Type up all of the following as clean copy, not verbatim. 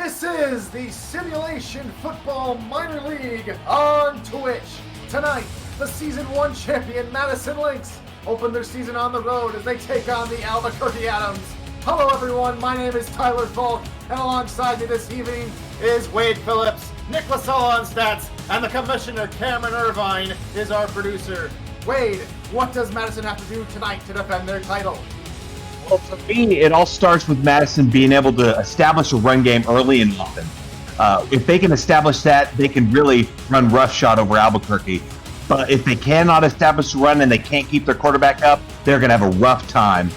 This is the Simulation Football Minor League on Twitch. Tonight, the Season 1 champion Madison Lynx open their season on the road as they take on the Albuquerque Atoms. Hello everyone, my name is Tyler Falk, and alongside me this evening is Wade Phillips, Nick LaSalle on stats, and the Commissioner Cameron Irvine is our producer. Wade, what does Madison have to do tonight to defend their title? Well, for me, it all starts with Madison being able to establish a run game early and often. If they can establish that, they can really run roughshod over Albuquerque. But if they cannot establish a run and they can't keep their quarterback up, they're going to have a rough time.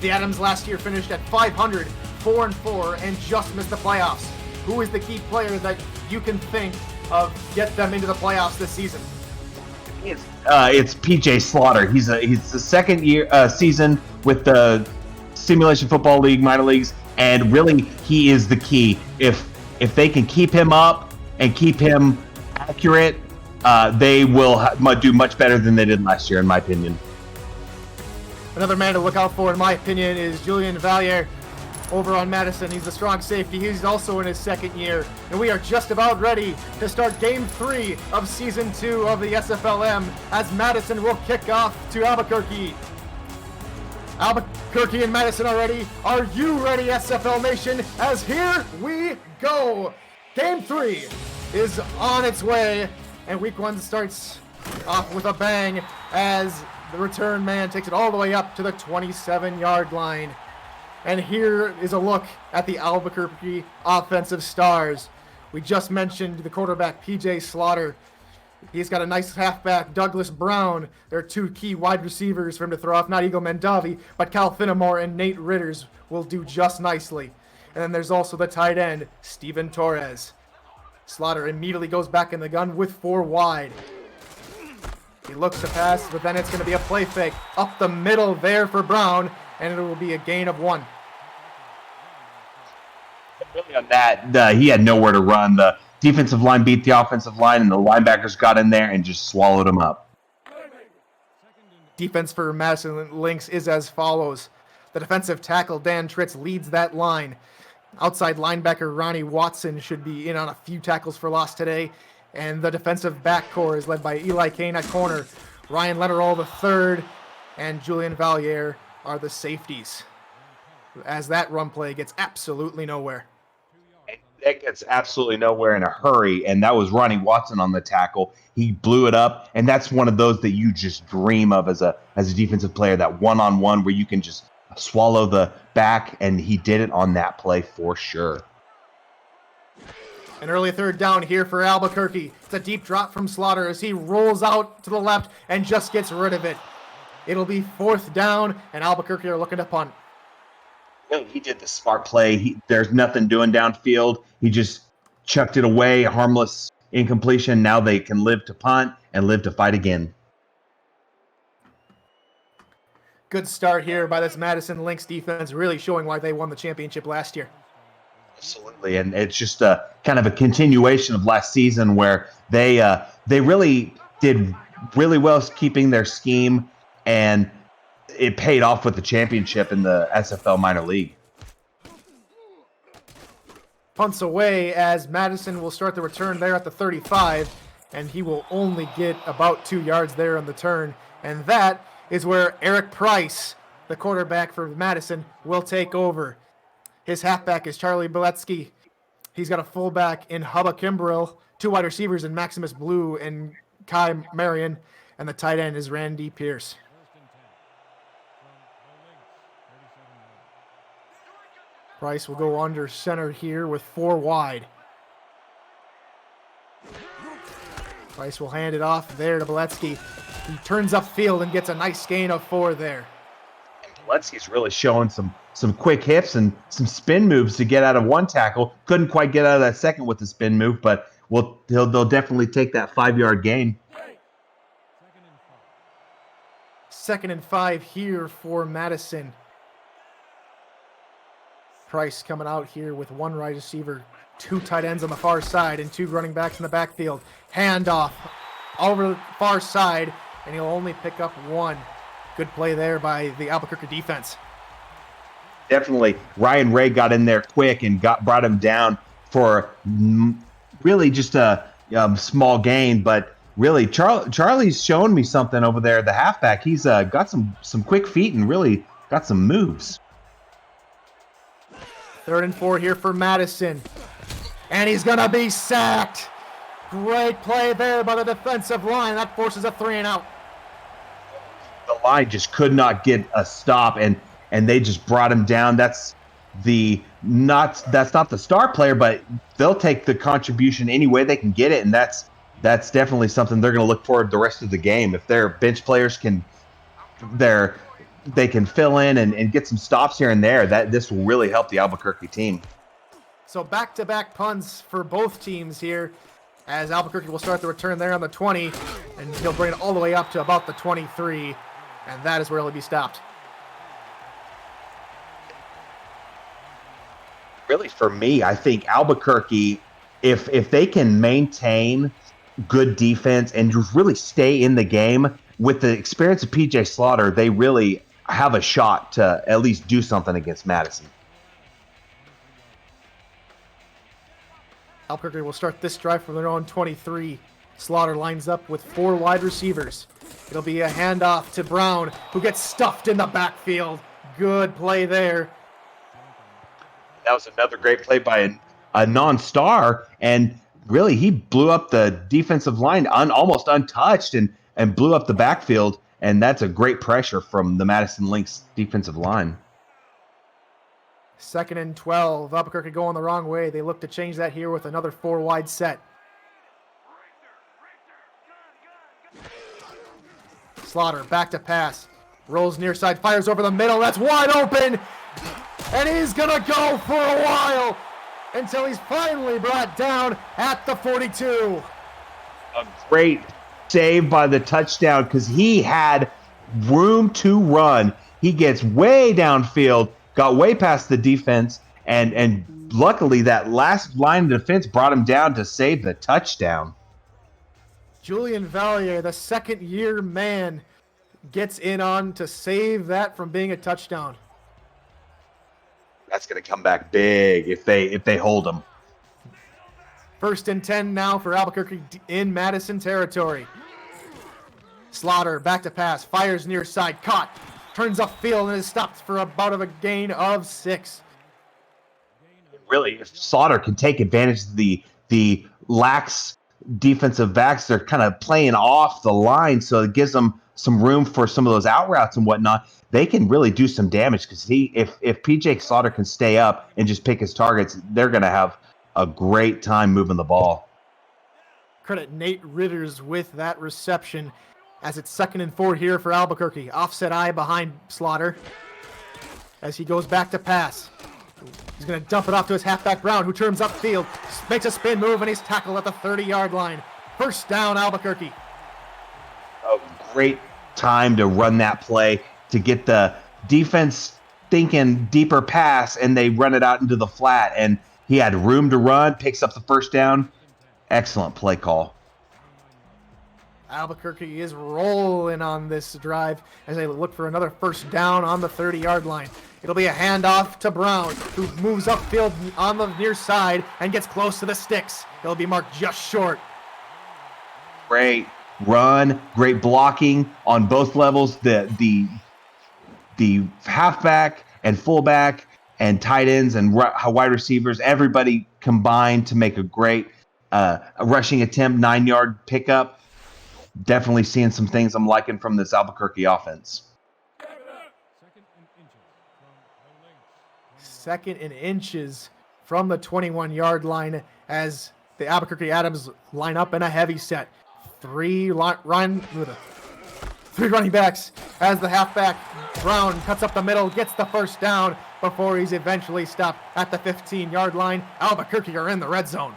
The Atoms last year finished at 500, 4-4, and just missed the playoffs. Who is the key player that you can think of get them into the playoffs this season? It's PJ Slaughter. He's the second year season with the Simulation Football League minor leagues, and really he is the key. If they can keep him up and keep him accurate, they will do much better than they did last year, in my opinion. Another man to look out for, in my opinion, is Julian Valliere over on Madison. He's the strong safety. He's also in his second year. And we are just about ready to start Game 3 of Season 2 of the SFLm as Madison will kick off to Albuquerque. Albuquerque and Madison are ready. Are you ready, SFL Nation? As here we go. Game 3 is on its way, and Week 1 starts off with a bang as the return man takes it all the way up to the 27-yard line. And here is a look at the Albuquerque offensive stars. We just mentioned the quarterback, PJ Slaughter. He's got a nice halfback, Douglas Brown. There are two key wide receivers for him to throw off, not Eagle Mendavi, but Cal Finnemore and Nate Ritters will do just nicely. And then there's also the tight end, Steven Torres. Slaughter immediately goes back in the gun with 4 wide. He looks to pass, but then it's going to be a play fake up the middle there for Brown, and it will be a gain of 1. Really on that, he had nowhere to run. The defensive line beat the offensive line, and the linebackers got in there and just swallowed him up. Defense for Madison Lynx is as follows. The defensive tackle, Dan Tritz, leads that line. Outside linebacker, Ronnie Watson, should be in on a few tackles for loss today. And the defensive back core is led by Eli Kane at corner. Ryan Letterall III and Julian Valliere are the safeties, as that run play gets absolutely nowhere. That gets absolutely nowhere in a hurry, and that was Ronnie Watson on the tackle. He blew it up, and that's one of those that you just dream of as a defensive player, that one-on-one where you can just swallow the back, and he did it on that play for sure. An early third down here for Albuquerque. It's a deep drop from Slaughter as he rolls out to the left and just gets rid of it. It'll be 4th down, and Albuquerque are looking to punt. He did the smart play. There's nothing doing downfield. He just chucked it away, harmless incompletion. Now they can live to punt and live to fight again. Good start here by this Madison Lynx defense, really showing why they won the championship last year. Absolutely, and it's just a kind of a continuation of last season where they really did really well keeping their scheme, and it paid off with the championship in the SFL minor league. Punts away as Madison will start the return there at the 35, and he will only get about 2 yards there on the turn, and that is where Eric Price, the quarterback for Madison, will take over. His halfback is Charlie Beletsky. He's got a fullback in Hubba Kimbrell, 2 wide receivers in Maximus Blue and Kai Marion, and the tight end is Randy Pierce. Price will go under center here with 4 wide. Price will hand it off there to Beletsky. He turns upfield and gets a nice gain of 4 there. Beletsky's really showing some quick hips and some spin moves to get out of one tackle. Couldn't quite get out of that second with the spin move, but they'll definitely take that 5-yard gain. 2nd and 5 here for Madison. Price coming out here with 1 wide receiver, 2 tight ends on the far side, and 2 running backs in the backfield. Handoff over the far side, and he'll only pick up 1. Good play there by the Albuquerque defense. Definitely, Ryan Ray got in there quick and brought him down for really just a small gain. But really, Charlie's showing me something over there. The halfback, he's got some quick feet and really got some moves. 3rd and 4 here for Madison. And he's going to be sacked. Great play there by the defensive line. That forces a 3 and out. The line just could not get a stop, and they just brought him down. That's not the star player, but they'll take the contribution any way they can get it, and that's definitely something they're going to look forward to the rest of the game. If their bench players they can fill in and get some stops here and there, this will really help the Albuquerque team. So back-to-back punts for both teams here, as Albuquerque will start the return there on the 20, and he'll bring it all the way up to about the 23, and that is where he'll be stopped. Really, for me, I think Albuquerque, if they can maintain good defense and just really stay in the game, with the experience of PJ Slaughter, they really have a shot to at least do something against Madison. Albuquerque will start this drive from their own 23. Slaughter lines up with 4 wide receivers. It'll be a handoff to Brown, who gets stuffed in the backfield. Good play there. That was another great play by a non-star, and really he blew up the defensive line almost untouched and blew up the backfield, and that's a great pressure from the Madison Lynx defensive line. 2nd and 12. Albuquerque going the wrong way. They look to change that here with another 4 wide set. Slaughter back to pass. Rolls near side, fires over the middle. That's wide open. And he's going to go for a while until he's finally brought down at the 42. A great save by the touchdown because he had room to run. He gets way downfield, got way past the defense, and luckily that last line of defense brought him down to save the touchdown. Julian Valier, the second-year man, gets in on to save that from being a touchdown. That's going to come back big if they hold him. 1st and 10 now for Albuquerque in Madison territory. Slaughter back to pass, fires near side, caught, turns upfield and is stopped for about a gain of 6. Really, if Slaughter can take advantage of the lax defensive backs, they're kind of playing off the line, so it gives them some room for some of those out routes and whatnot. They can really do some damage because if PJ Slaughter can stay up and just pick his targets, they're going to have a great time moving the ball. Credit Nate Ritters with that reception, as it's 2nd and 4 here for Albuquerque. Offset eye behind Slaughter as he goes back to pass. He's going to dump it off to his halfback Brown, who turns upfield, makes a spin move, and he's tackled at the 30-yard line. 1st down, Albuquerque. A great time to run that play to get the defense thinking deeper pass, and they run it out into the flat, and he had room to run, picks up the 1st down. Excellent play call. Albuquerque is rolling on this drive as they look for another 1st down on the 30-yard line. It'll be a handoff to Brown, who moves upfield on the near side and gets close to the sticks. He'll be marked just short. Great run, great blocking on both levels. The halfback and fullback and tight ends and wide receivers, everybody combined to make a great rushing attempt, 9-yard pickup. Definitely seeing some things I'm liking from this Albuquerque offense. 2nd and inches from the 21-yard line as the Albuquerque Adams line up in a heavy set. 3 running backs as the halfback Brown cuts up the middle, gets the 1st down before he's eventually stopped at the 15-yard line. Albuquerque are in the red zone.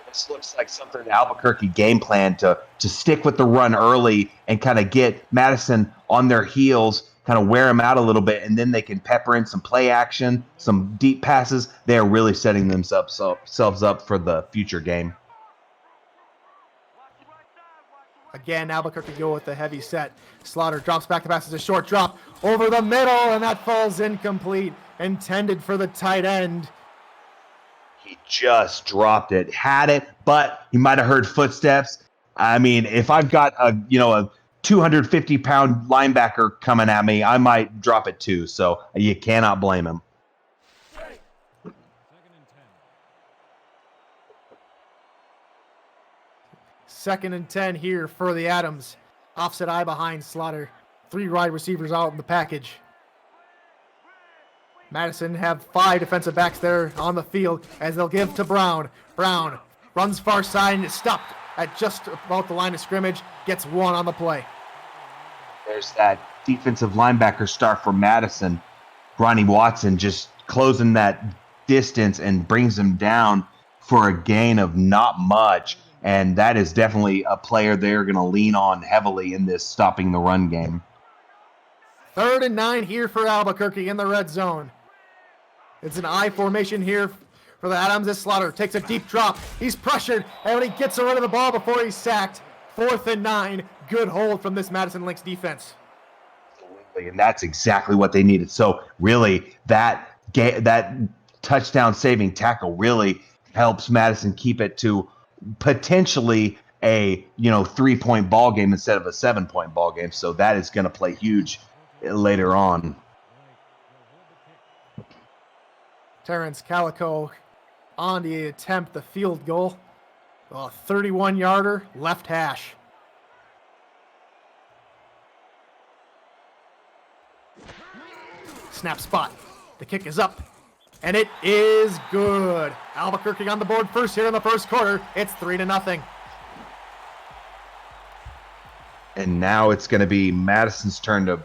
This looks like something the Albuquerque game plan to stick with the run early and kind of get Madison on their heels, kind of wear them out a little bit, and then they can pepper in some play action, some deep passes. They are really setting themselves up for the future game. Again, Albuquerque go with the heavy set. Slaughter drops back to pass. It's a short drop over the middle, and that falls incomplete. Intended for the tight end. He just dropped it. Had it, but he might have heard footsteps. I mean, if I've got a 250-pound linebacker coming at me, I might drop it too. So you cannot blame him. Second and 10 here for the Adams. Offset eye behind Slaughter. 3 wide receivers out in the package. Madison have 5 defensive backs there on the field as they'll give to Brown. Brown runs far side and is stopped at just about the line of scrimmage. Gets 1 on the play. There's that defensive linebacker start for Madison. Ronnie Watson just closing that distance and brings him down for a gain of not much. And that is definitely a player they're going to lean on heavily in this stopping the run game. 3rd and 9 here for Albuquerque in the red zone. It's an I formation here for the Adams as Slaughter takes a deep drop. He's pressured, and when he gets rid of the ball before he's sacked, 4th and 9. Good hold from this Madison Lynx defense. Absolutely, and that's exactly what they needed. So really, that touchdown-saving tackle really helps Madison keep it to potentially a 3-point ball game instead of a 7-point ball game. So that is going to play huge later on. Terrence Calico on the attempt, the field goal. A 31-yarder left hash. Snap spot. The kick is up. And it is good. Albuquerque on the board first here in the first quarter. It's 3-0. And now it's going to be Madison's turn to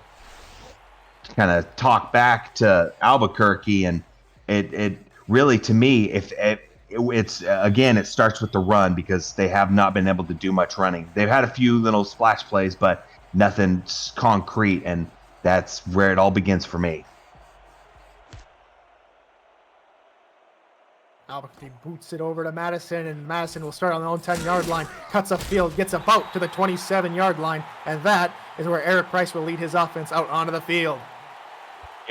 kind of talk back to Albuquerque. And it really, to me, it's again, it starts with the run because they have not been able to do much running. They've had a few little splash plays, but nothing concrete. And that's where it all begins for me. Albuquerque boots it over to Madison, and Madison will start on their own 10-yard line, cuts upfield, gets about to the 27-yard line, and that is where Eric Price will lead his offense out onto the field.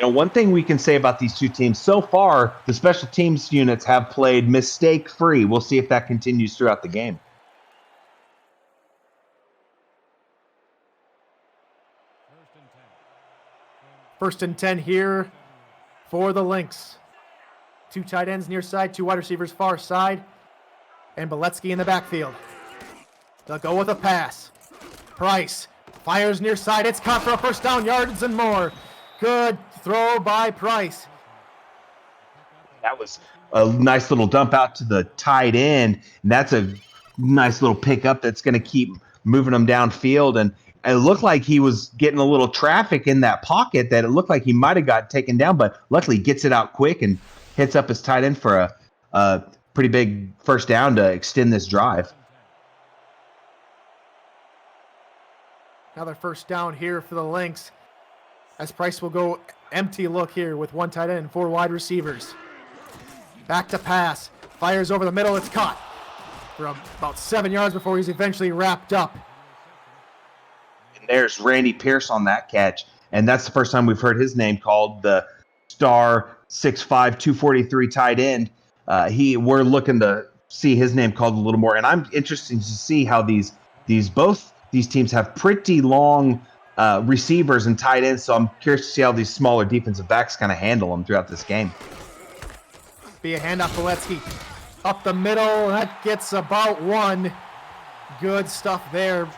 One thing we can say about these two teams, so far, the special teams units have played mistake-free. We'll see if that continues throughout the game. First and 10 here for the Lynx. 2 tight ends near side, 2 wide receivers far side, and Beletsky in the backfield. They'll go with a pass. Price fires near side. It's caught for a first down, yards and more. Good throw by Price. That was a nice little dump out to the tight end, and that's a nice little pickup that's going to keep moving them downfield. And it looked like he was getting a little traffic in that pocket that it looked like he might have got taken down, but luckily gets it out quick and hits up his tight end for a pretty big first down to extend this drive. Another first down here for the Lynx, as Price will go empty look here with 1 tight end and 4 wide receivers. Back to pass. Fires over the middle. It's caught for about 7 yards before he's eventually wrapped up. And there's Randy Pierce on that catch. And that's the first time we've heard his name called, the star 6'5", 243 tight end. We're looking to see his name called a little more. And I'm interested to see how both these teams have pretty long receivers and tight ends. So I'm curious to see how these smaller defensive backs kind of handle them throughout this game. Be a handoff to Beletsky. Up the middle. That gets about 1. Good stuff there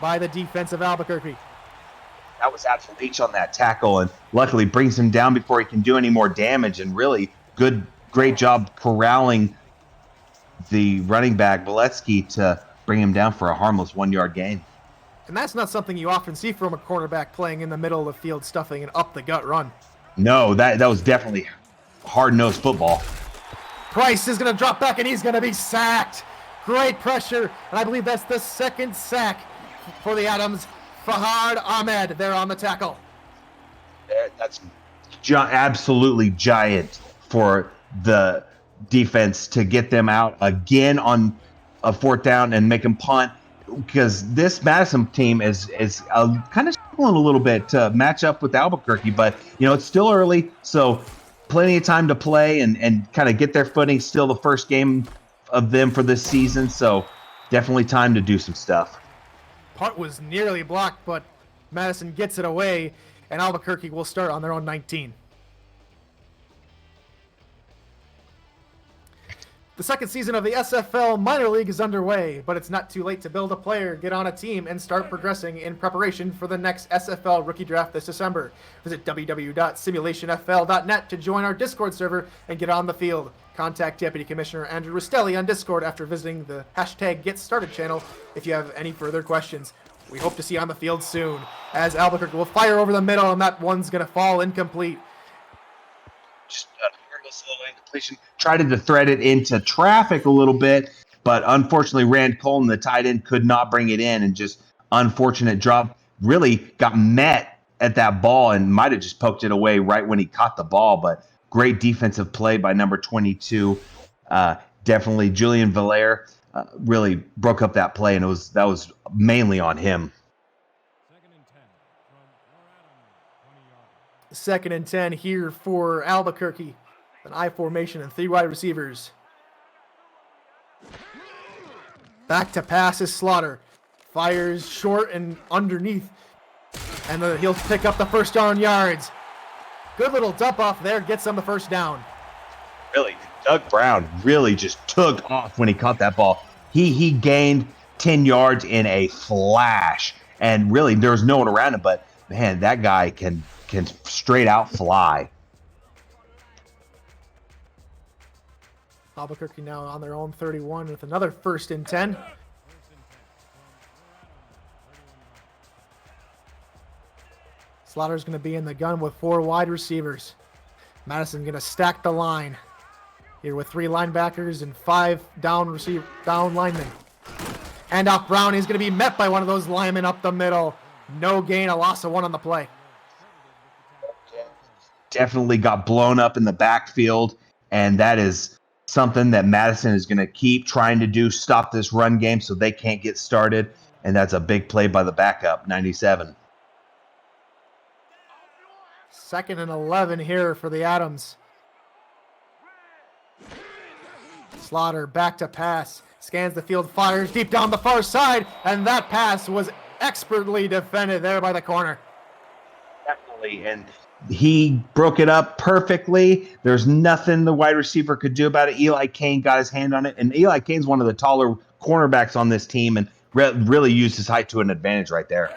by the defense of Albuquerque. That was absolute H on that tackle, and luckily brings him down before he can do any more damage. And really great job corralling the running back Beletsky to bring him down for a harmless 1-yard gain. And that's not something you often see from a cornerback playing in the middle of the field, stuffing an up-the-gut run. No, that was definitely hard-nosed football. Price is going to drop back, and he's going to be sacked. Great pressure, and I believe that's the 2nd sack for the Adams. Fahad Ahmed there on the tackle. That's absolutely giant for the defense to get them out again on a 4th down and make them punt. because this Madison team is kind of struggling a little bit to match up with Albuquerque, but it's still early, so plenty of time to play and kind of get their footing. Still the first game of them for this season, so definitely time to do some stuff. Punt was nearly blocked, but Madison gets it away, and Albuquerque will start on their own 19. The second season of the SFL minor league is underway, but it's not too late to build a player, get on a team, and start progressing in preparation for the next SFL rookie draft this December. Visit www.simulationfl.net to join our Discord server and get on the field. Contact Deputy Commissioner Andrew Rastelli on Discord after visiting the #GetStarted channel if you have any further questions. We hope to see you on the field soon, as Albuquerque will fire over the middle, and that one's going to fall incomplete. Just a careless little incompletion. Tried to thread it into traffic a little bit, but unfortunately Rand Colton, the tight end, could not bring it in, and just unfortunate drop. Really got met at that ball and might have just poked it away right when he caught the ball, but great defensive play by number 22. Definitely Julian Valaire really broke up that play, and that was mainly on him. 2nd and 10 here for Albuquerque. An I formation and 3 wide receivers. Back to pass is Slaughter. Fires short and underneath. And he'll pick up the first down yards. Good little dump off there. Gets him the first down. Really, Doug Brown really just took off when he caught that ball. He gained 10 yards in a flash. And really, there was no one around him. But, man, that guy can straight out fly. Albuquerque now on their own 31 with another 1st and 10. Slaughter's going to be in the gun with 4 wide receivers. Madison going to stack the line here with 3 linebackers and 5 down linemen. And off Brown, he's going to be met by one of those linemen up the middle. No gain, a loss of 1 on the play. Definitely got blown up in the backfield, and that is something that Madison is going to keep trying to do, stop this run game so they can't get started, and that's a big play by the backup, 97. 2nd and 11 here for the Adams. Slaughter back to pass, scans the field, fires deep down the far side, and that pass was expertly defended there by the corner. Definitely, and he broke it up perfectly. There's nothing the wide receiver could do about it. Eli Kane got his hand on it, and Eli Kane's one of the taller cornerbacks on this team and really used his height to an advantage right there.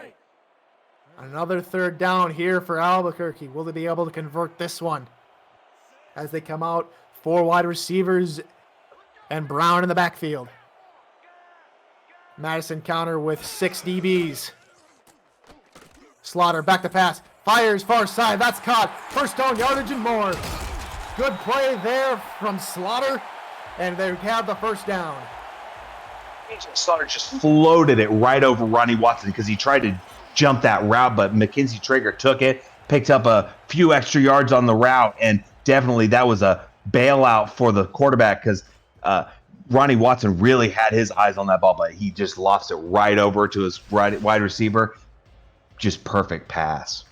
Another 3rd down here for Albuquerque. Will they be able to convert this one? As they come out, 4 wide receivers and Brown in the backfield. Madison counter with 6 DBs. Slaughter back to pass. Fires far side. That's caught. First down yardage and more. Good play there from Slaughter. And they have the first down. Slaughter just floated it right over Ronnie Watson because he tried to jump that route, but Mackenzie Traeger took it, picked up a few extra yards on the route, and definitely that was a bailout for the quarterback because Ronnie Watson really had his eyes on that ball, but he just lofts it right over to his wide receiver. Just perfect pass.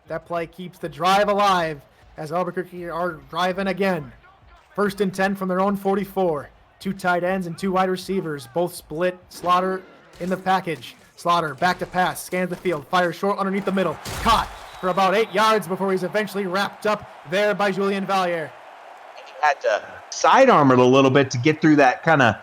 That play keeps the drive alive as Albuquerque are driving again. 1st and 10 from their own 44. 2 tight ends and 2 wide receivers, both split. Slaughter in the package. Slaughter back to pass, scans the field, fires short underneath the middle. Caught for about 8 yards before he's eventually wrapped up there by Julian Valaire. He had to sidearm it a little bit to get through that kind of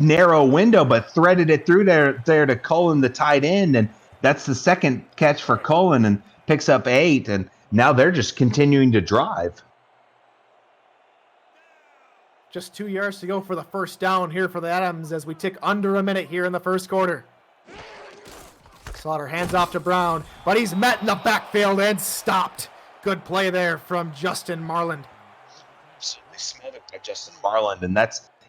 narrow window, but threaded it through there to Cullen, the tight end, and that's the 2nd catch for Cullen and picks up 8, and now they're just continuing to drive. Just 2 yards to go for the first down here for the Adams as we tick under a minute here in the first quarter. Slaughter hands off to Brown, but he's met in the backfield and stopped. Good play there from Justin Marland. Absolutely smothered by Justin Marland, and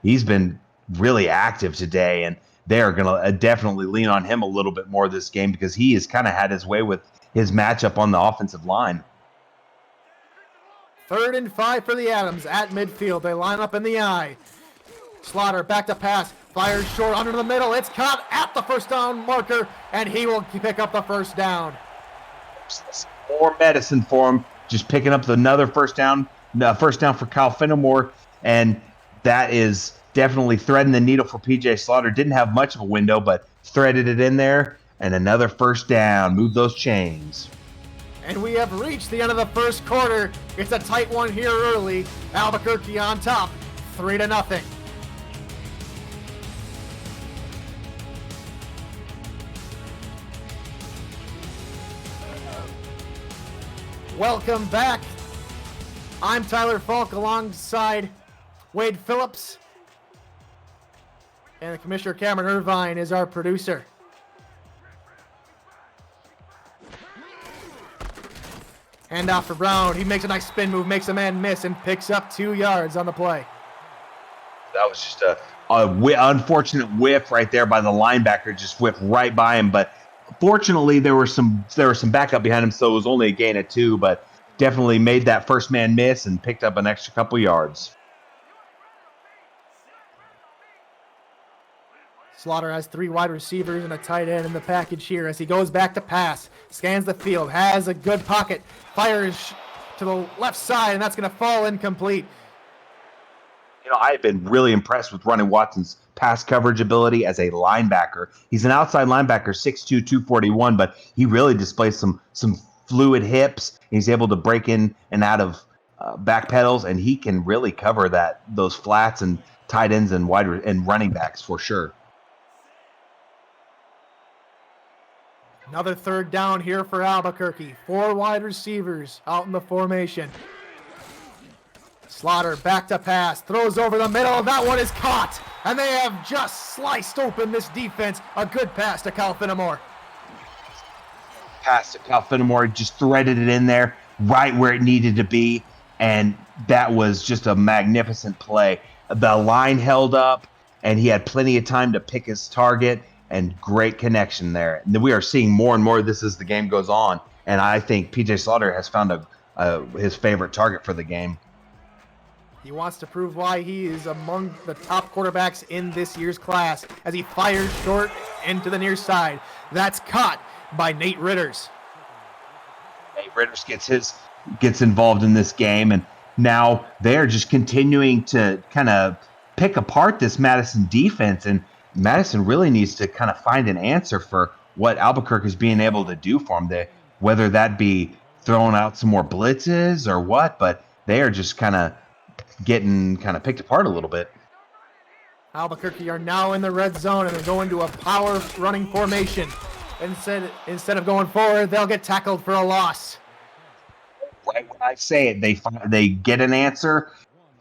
he's been really active today, and they are going to definitely lean on him a little bit more this game because he has kind of had his way with his matchup on the offensive line. 3rd and 5 for the Adams at midfield. They line up in the I. Slaughter back to pass. Fires short under the middle. It's caught at the first down marker, and he will pick up the first down. More Madison for him, just picking up another first down for Kyle Fenimore, and that is definitely threading the needle for PJ Slaughter. Didn't have much of a window, but threaded it in there, and another first down. Move those chains. And we have reached the end of the first quarter. It's a tight one here early. Albuquerque on top, 3-0. Welcome back. I'm Tyler Falk alongside Wade Phillips. And the Commissioner Cameron Irvine is our producer. Hand off for Brown. He makes a nice spin move, makes a man miss, and picks up 2 yards on the play. That was just a unfortunate whiff right there by the linebacker. Just whipped right by him, but fortunately there was some backup behind him, so it was only a gain of 2, but definitely made that first man miss and picked up an extra couple yards. Slaughter has 3 wide receivers and a tight end in the package here as he goes back to pass, scans the field, has a good pocket, fires to the left side, and that's going to fall incomplete. I've been really impressed with Ronnie Watson's pass coverage ability as a linebacker. He's an outside linebacker, 6'2", 241, but he really displays some fluid hips. He's able to break in and out of back pedals, and he can really cover those flats and tight ends and and running backs for sure. Another third down here for Albuquerque. 4 wide receivers out in the formation. Slaughter back to pass, throws over the middle. That one is caught, and they have just sliced open this defense. A good pass to Kyle Fenimore. Pass to Kyle Fenimore, just threaded it in there right where it needed to be, and that was just a magnificent play. The line held up, and he had plenty of time to pick his target, and great connection there. And we are seeing more and more of this as the game goes on, and I think PJ Slaughter has found his favorite target for the game. He wants to prove why he is among the top quarterbacks in this year's class as he fires short into the near side. That's caught by Nate Ritters. Nate Ritters gets involved in this game, and now they're just continuing to kind of pick apart this Madison defense, and Madison really needs to kind of find an answer for what Albuquerque is being able to do for them, whether that be throwing out some more blitzes or what, but they are just kind of getting picked apart a little bit. Albuquerque are now in the red zone, and they're going to a power running formation. Instead of going forward, they'll get tackled for a loss. Right when I say it, they get an answer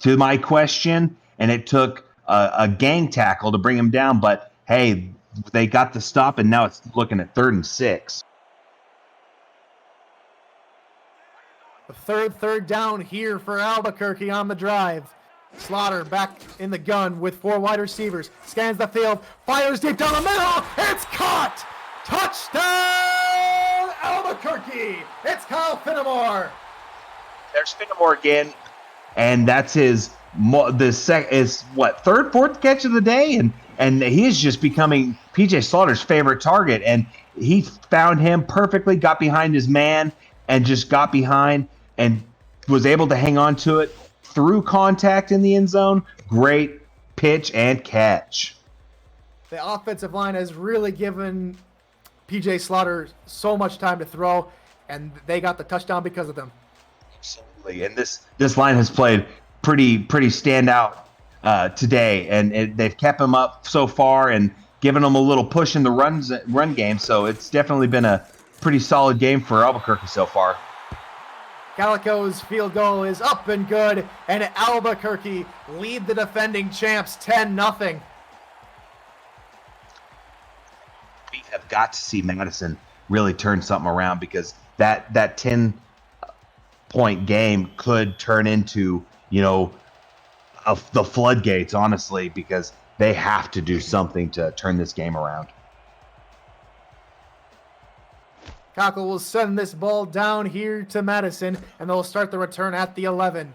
to my question, and it took a gang tackle to bring him down, but hey, they got the stop, and now it's looking at 3rd and 6. The third down here for Albuquerque on the drive. Slaughter back in the gun with 4 wide receivers. Scans the field, fires deep down the middle. It's caught! Touchdown, Albuquerque! It's Kyle Fenimore. There's Fenimore again, and that's his 3rd, 4th catch of the day, and he is just becoming PJ Slaughter's favorite target, and he found him perfectly, got behind his man, and just got behind and was able to hang on to it through contact in the end zone. Great pitch and catch. The offensive line has really given PJ Slaughter so much time to throw, and they got the touchdown because of them. Absolutely, and this line has played pretty standout today, and they've kept him up so far and given him a little push in the run game, so it's definitely been a pretty solid game for Albuquerque so far. Calico's field goal is up and good, and Albuquerque lead the defending champs 10-0. We have got to see Madison really turn something around, because that 10-point game could turn into, the floodgates, honestly, because they have to do something to turn this game around. Cockle will send this ball down here to Madison, and they'll start the return at the 11.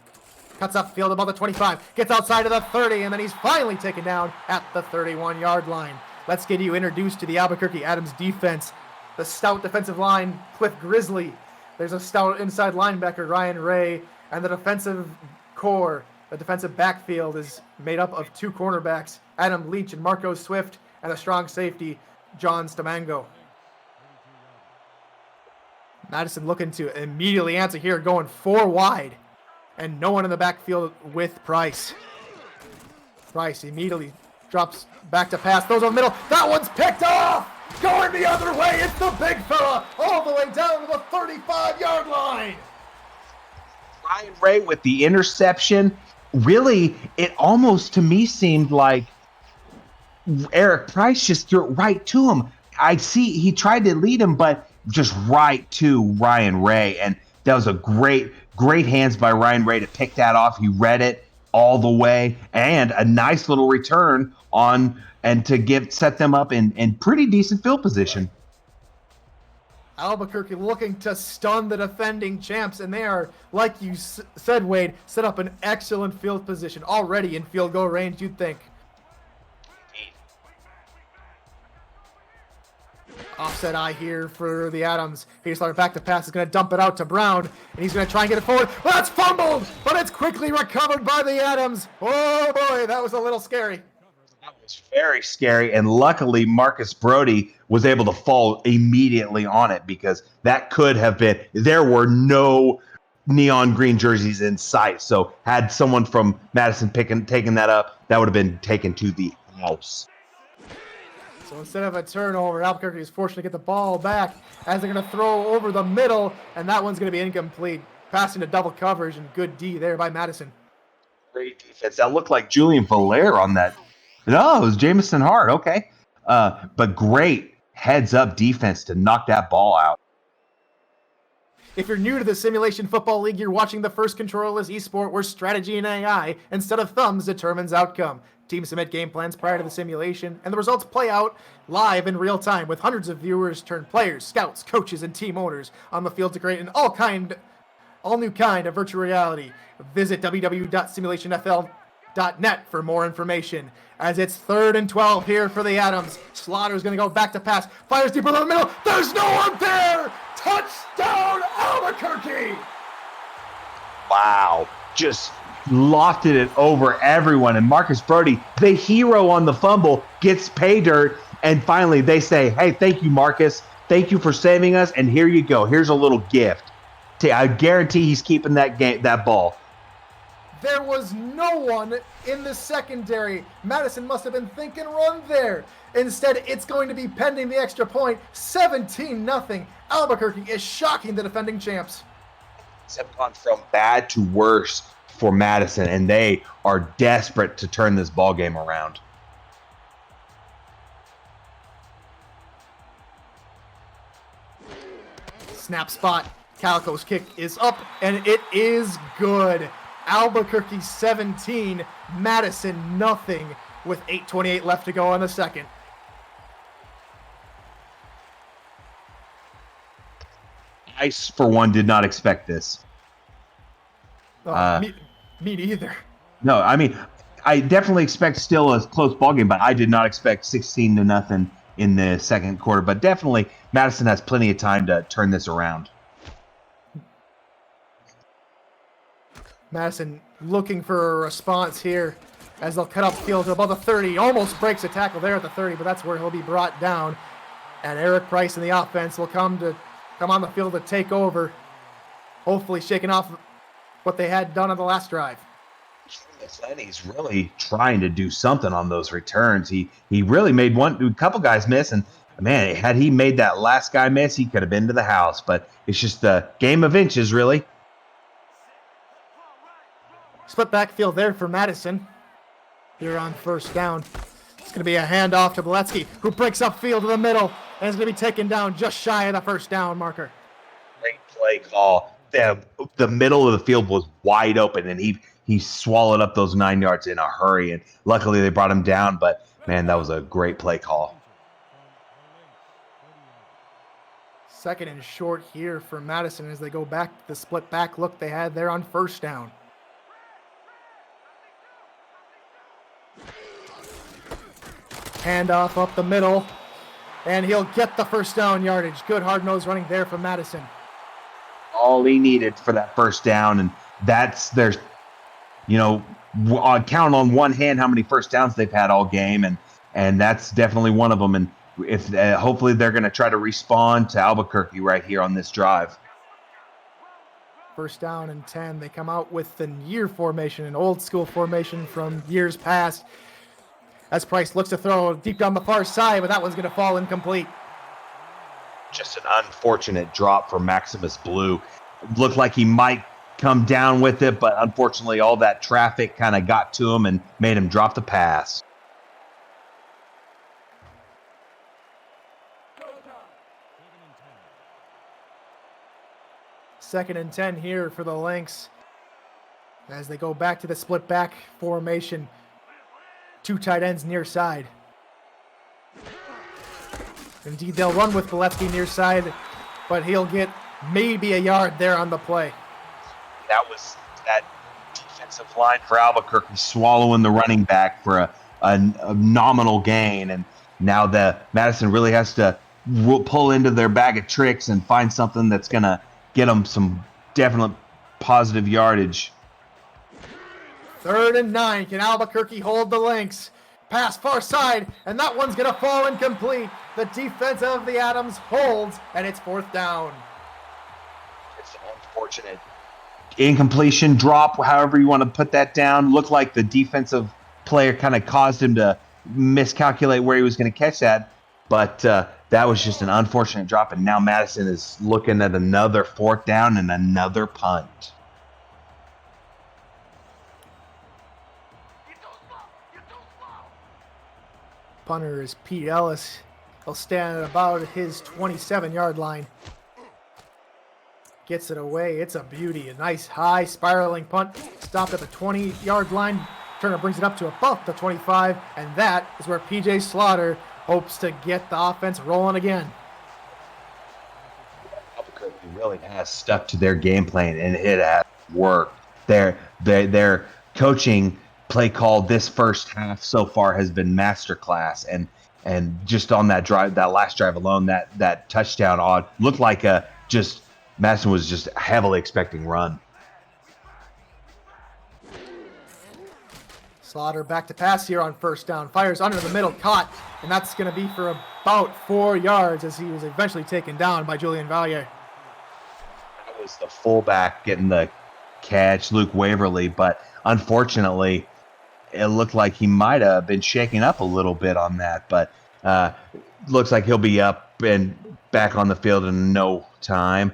Cuts upfield about the 25, gets outside of the 30, and then he's finally taken down at the 31-yard line. Let's get you introduced to the Albuquerque Adams defense. The stout defensive line, Cliff Grizzly. There's a stout inside linebacker, Ryan Ray, and the defensive core, the defensive backfield is made up of 2 cornerbacks, Adam Leach and Marco Swift, and a strong safety, John Stamango. Madison looking to immediately answer here, going 4 wide. And no one in the backfield with Price. Price immediately drops back to pass. Throws over the middle. That one's picked off! Going the other way. It's the big fella all the way down to the 35-yard line. Ryan Ray with the interception. Really, it almost to me seemed like Eric Price just threw it right to him. I see he tried to lead him, but just right to Ryan Ray. And that was a great hands by Ryan Ray to pick that off. He read it all the way, and a nice little return on and to set them up in pretty decent field position. Albuquerque looking to stun the defending champs, and they are, like you said, Wade, set up an excellent field position already in field goal range, you'd think. Offset eye here for the Adams. He's starting back to pass. He's going to dump it out to Brown, and he's going to try and get it forward. Well, that's fumbled, but it's quickly recovered by the Adams. Oh, boy, that was a little scary. That was very scary, and luckily Marcus Brody was able to fall immediately on it because that could have been – there were no neon green jerseys in sight. So had someone from Madison taken that up, that would have been taken to the house. So instead of a turnover, Albuquerque is forced to get the ball back as they're going to throw over the middle, and that one's going to be incomplete. Passing to double coverage, and good D there by Madison. Great defense. That looked like Julian Valaire on that. No, it was Jamison Hart. Okay. But great heads-up defense to knock that ball out. If you're new to the Simulation Football League, you're watching the first controllerless esport where strategy and AI, instead of thumbs, determines outcome. Teams submit game plans prior to the simulation, and the results play out live in real time with hundreds of viewers turn players, scouts, coaches, and team owners on the field to create an all new kind of virtual reality. Visit www.simulationfl.net for more information. As it's 3rd and 12 here for the Adams. Slaughter's going to go back to pass. Fires deeper in the middle. There's no one there! Touchdown, Albuquerque! Wow. Just lofted it over everyone. And Marcus Brody, the hero on the fumble, gets pay dirt. And finally they say, hey, thank you, Marcus. Thank you for saving us. And here you go. Here's a little gift. I guarantee he's keeping that ball. There was no one in the secondary. Madison must have been thinking run there. Instead, it's going to be pending the extra point. 17-0. Albuquerque is shocking the defending champs. It's gone from bad to worse for Madison, and they are desperate to turn this ball game around. Snap spot. Calico's kick is up, and it is good. Albuquerque 17, Madison nothing, with 8:28 left to go in the second. I, for one, did not expect this. Me neither. No, I mean, I definitely expect still a close ball game, but I did not expect 16-0 in the second quarter. But definitely, Madison has plenty of time to turn this around. Madison looking for a response here as they'll cut up field to about the 30. Almost breaks a tackle there at the 30, but that's where he'll be brought down. And Eric Price in the offense will come on the field to take over, hopefully shaking off what they had done on the last drive. He's really trying to do something on those returns. He really made a couple guys miss, and man, had he made that last guy miss, he could have been to the house. But it's just a game of inches, really. Split backfield there for Madison. Here on first down. It's going to be a handoff to Boletsky, who breaks up field to the middle, and is going to be taken down just shy of the first down marker. Great play call. The middle of the field was wide open, and he swallowed up those 9 yards in a hurry, and luckily they brought him down, but man, that was a great play call. Second and short here for Madison as they go back to the split back look they had there on first down. Handoff up the middle, and he'll get the first down yardage. Good hard-nosed running there from Madison. All he needed for that first down, and that's there's, count on one hand how many first downs they've had all game, and that's definitely one of them. And if hopefully they're going to try to respond to Albuquerque right here on this drive. First down and 10. They come out with the year formation, an old school formation from years past. As Price looks to throw deep down the far side, but that one's going to fall incomplete. Just an unfortunate drop for Maximus Blue. Looked like he might come down with it, but unfortunately all that traffic kind of got to him and made him drop the pass. Second and 10 here for the Lynx as they go back to the split back formation. Two tight ends near side. Indeed, they'll run with Boletsky near side, but he'll get maybe a yard there on the play. That was that defensive line for Albuquerque swallowing the running back for a nominal gain, and now the Madison really has to pull into their bag of tricks and find something that's going to get them some definite positive yardage. 3rd and 9. Can Albuquerque hold the Lynx? Pass far side, and that one's going to fall incomplete. The defense of the Adams holds, and it's 4th down. It's unfortunate. Incompletion, drop, however you want to put that down. Looked like the defensive player kind of caused him to miscalculate where he was going to catch that, but that was just an unfortunate drop, and now Madison is looking at another 4th down and another punt. Punter is Pete Ellis. He'll stand at about his 27-yard line. Gets it away. It's a beauty. A nice high spiraling punt. Stopped at the 20-yard line. Turner brings it up to about the 25, and that is where PJ Slaughter hopes to get the offense rolling again. Albuquerque really has stuck to their game plan, and it has worked. Their coaching play call this first half so far has been masterclass, and just on that drive, that last drive alone, that touchdown looked like Madison was just heavily expecting run. Slaughter back to pass here on 1st down. Fires under the middle, caught, and that's going to be for about 4 yards as he was eventually taken down by Julian Valier. That was the fullback getting the catch, Luke Waverly, but unfortunately, it looked like he might have been shaken up a little bit on that, but looks like he'll be up and back on the field in no time.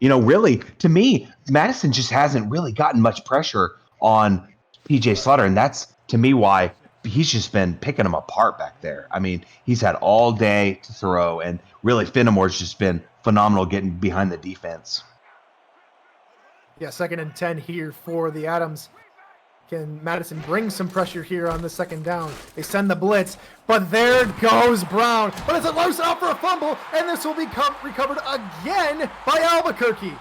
Really, to me, Madison just hasn't really gotten much pressure on PJ Slaughter, and that's, to me, why he's just been picking them apart back there. I mean, he's had all day to throw, and really Finnemore's just been phenomenal getting behind the defense. Yeah, 2nd and 10 here for the Adams. Can Madison bring some pressure here on the 2nd down? They send the blitz, but there goes Brown. But it's a loose out for a fumble, and this will be recovered again by Albuquerque.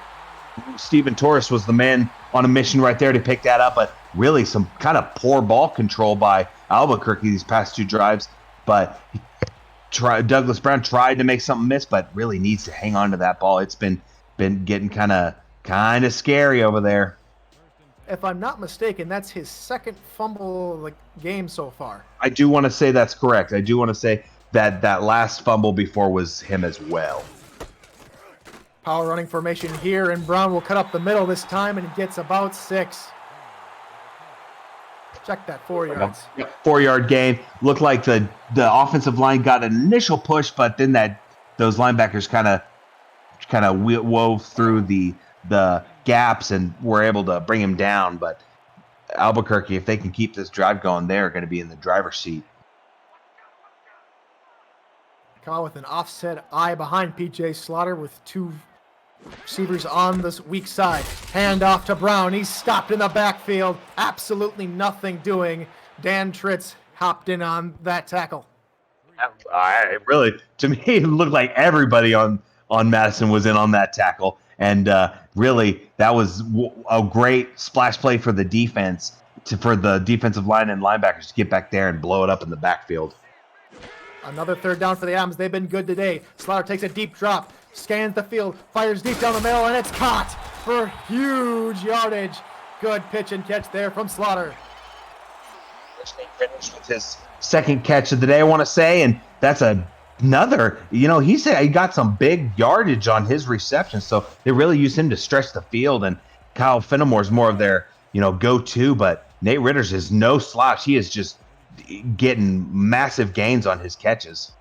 Steven Torres was the man on a mission right there to pick that up, but really some kind of poor ball control by Albuquerque these past 2 drives. But Douglas Brown tried to make something miss, but really needs to hang on to that ball. It's been getting kind of scary over there. If I'm not mistaken, that's his 2nd fumble game so far. I do want to say that's correct. I do want to say that last fumble before was him as well. Power running formation here, and Brown will cut up the middle this time, and he gets about 6. Check that, 4 yards. 4-yard gain. Looked like the offensive line got an initial push, but then those linebackers kind of wove through the gaps and were able to bring him down. But Albuquerque, if they can keep this drive going, they're going to be in the driver's seat. Come out with an offset eye behind PJ Slaughter with 2 receivers on this weak side. Hand off to Brown. He's stopped in the backfield. Absolutely nothing doing. Dan Tritz hopped in on that tackle. Really, to me, it looked like everybody on on Madison was in on that tackle. And really, that was a great splash play for the defense, for the defensive line and linebackers to get back there and blow it up in the backfield. Another third down for the Adams. They've been good today. Slaughter takes a deep drop, scans the field, fires deep down the middle, and it's caught for huge yardage. Good pitch and catch there from Slaughter. Finished with his second catch of the day, I want to say, and that's another, he said he got some big yardage on his reception, so they really used him to stretch the field, and Kyle Fenimore's more of their, go-to, but Nate Ritter's is no slouch. He is just getting massive gains on his catches.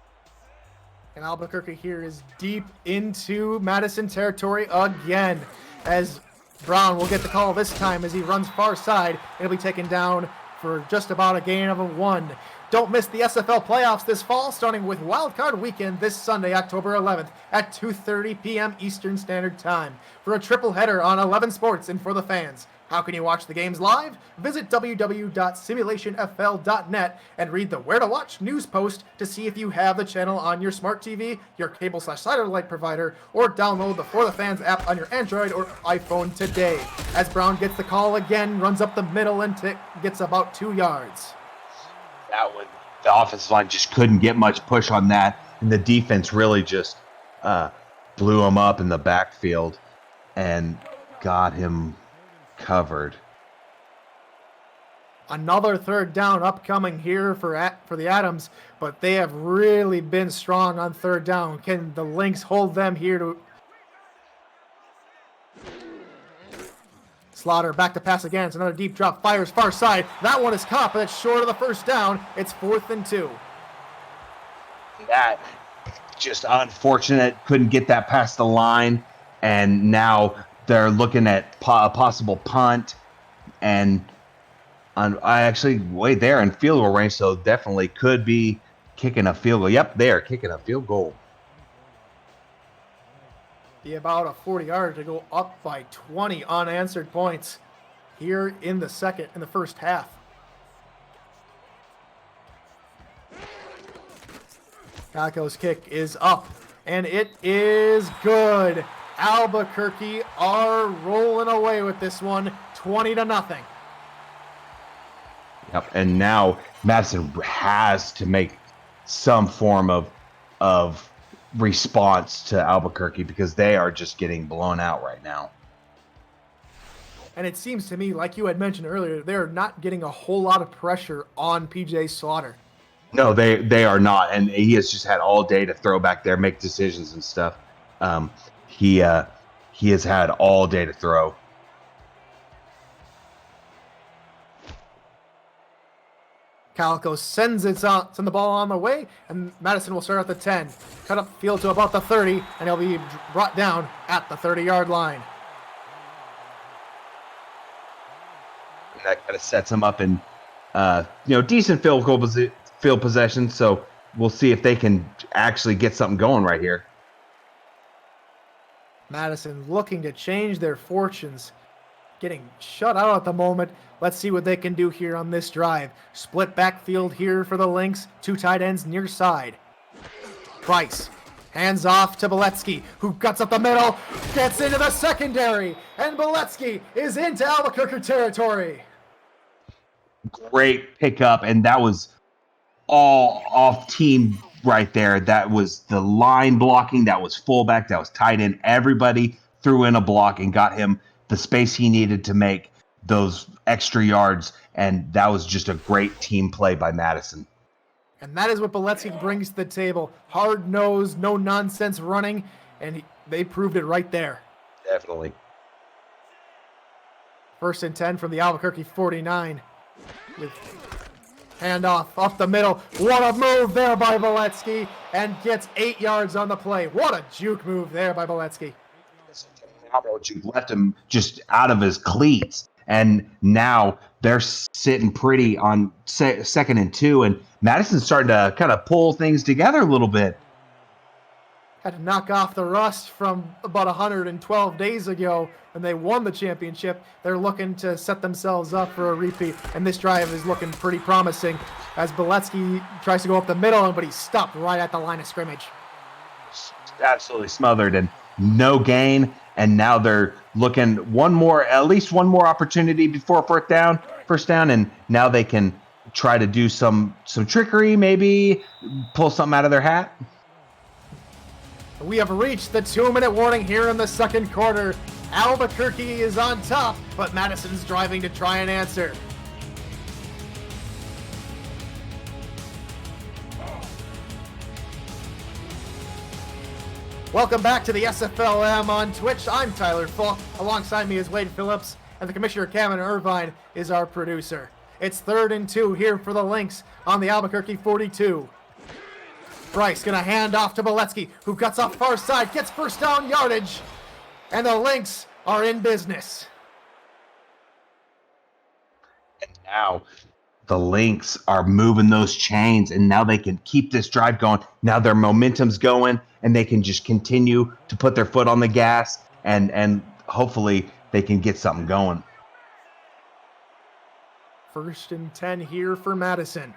And Albuquerque here is deep into Madison territory again, as Brown will get the call this time as he runs far side. It'll be taken down for just about a gain of a 1. Don't miss the SFL playoffs this fall, starting with Wild Card Weekend this Sunday, October 11th at 2:30 p.m. Eastern Standard Time for a triple header on 11 Sports and for the fans. How can you watch the games live? Visit www.simulationfl.net and read the Where to Watch news post to see if you have the channel on your smart TV, your cable/satellite provider, or download the For the Fans app on your Android or iPhone today. As Brown gets the call again, runs up the middle and gets about 2 yards. That one, the offensive line just couldn't get much push on that, and the defense really just blew him up in the backfield and got him covered. Another third down upcoming here for the Adams, but they have really been strong on third down. Can the Lynx hold them here to Slaughter back to pass again. It's another deep drop, fires far side. That one is caught, but it's short of the first down. It's 4th and 2. That just unfortunate, couldn't get that past the line, and now they're looking at a possible punt, and I actually wait there in field goal range, so definitely could be kicking a field goal. Yep, they're kicking a field goal. Be about a 40-yard to go up by 20 unanswered points here in the first half. Calico's kick is up, and it is good. Albuquerque are rolling away with this one, 20-0. Yep, and now Madison has to make some form of response to Albuquerque because they are just getting blown out right now. And it seems to me, like you had mentioned earlier, they're not getting a whole lot of pressure on PJ Slaughter. No, they are not, and he has just had all day to throw back there, make decisions and stuff. He has had all day to throw. Calico sends the ball on the way, and Madison will start at the 10. Cut up field to about the 30, and he'll be brought down at the 30-yard line. And that kind of sets him up in, decent field possession. So we'll see if they can actually get something going right here. Madison looking to change their fortunes. Getting shut out at the moment. Let's see what they can do here on this drive. Split backfield here for the Lynx. 2 tight ends near side. Price. Hands off to Beletsky, who cuts up the middle, gets into the secondary, and Beletsky is into Albuquerque territory. Great pickup, and that was all off team right there. That was the line blocking, that was fullback, that was tight end. Everybody threw in a block and got him the space he needed to make those extra yards, and that was just a great team play by Madison. And that is what Beletsky brings to the table. Hard-nosed, no-nonsense running, and they proved it right there. Definitely. 1st and 10 from the Albuquerque 49. With handoff up the middle. What a move there by Beletsky, and gets 8 yards on the play. What a juke move there by Beletsky. Left him just out of his cleats, and now they're sitting pretty on 2nd and 2, and Madison's starting to kind of pull things together a little bit. Had to knock off the rust from about 112 days ago when they won the championship. They're looking to set themselves up for a repeat, and this drive is looking pretty promising as Beletsky tries to go up the middle, but he's stopped right at the line of scrimmage. absolutely smothered and no gain. And now they're looking at least one more opportunity before first down, and now they can try to do some trickery, maybe pull something out of their hat. We have reached the 2-minute warning here in the second quarter. Albuquerque is on top, but Madison's driving to try and answer. Welcome back to the SFLm on Twitch. I'm SFLm. Alongside me is Wade Phillips, and the Commissioner Cameron Irvine is our producer. It's 3rd and 2 here for the Lynx on the Albuquerque 42. Bryce gonna hand off to Boletsky, who cuts off far side, gets first down yardage, and the Lynx are in business. And now the Lynx are moving those chains, and now they can keep this drive going. Now their momentum's going, and they can just continue to put their foot on the gas, and hopefully they can get something going. 1st and 10 here for Madison.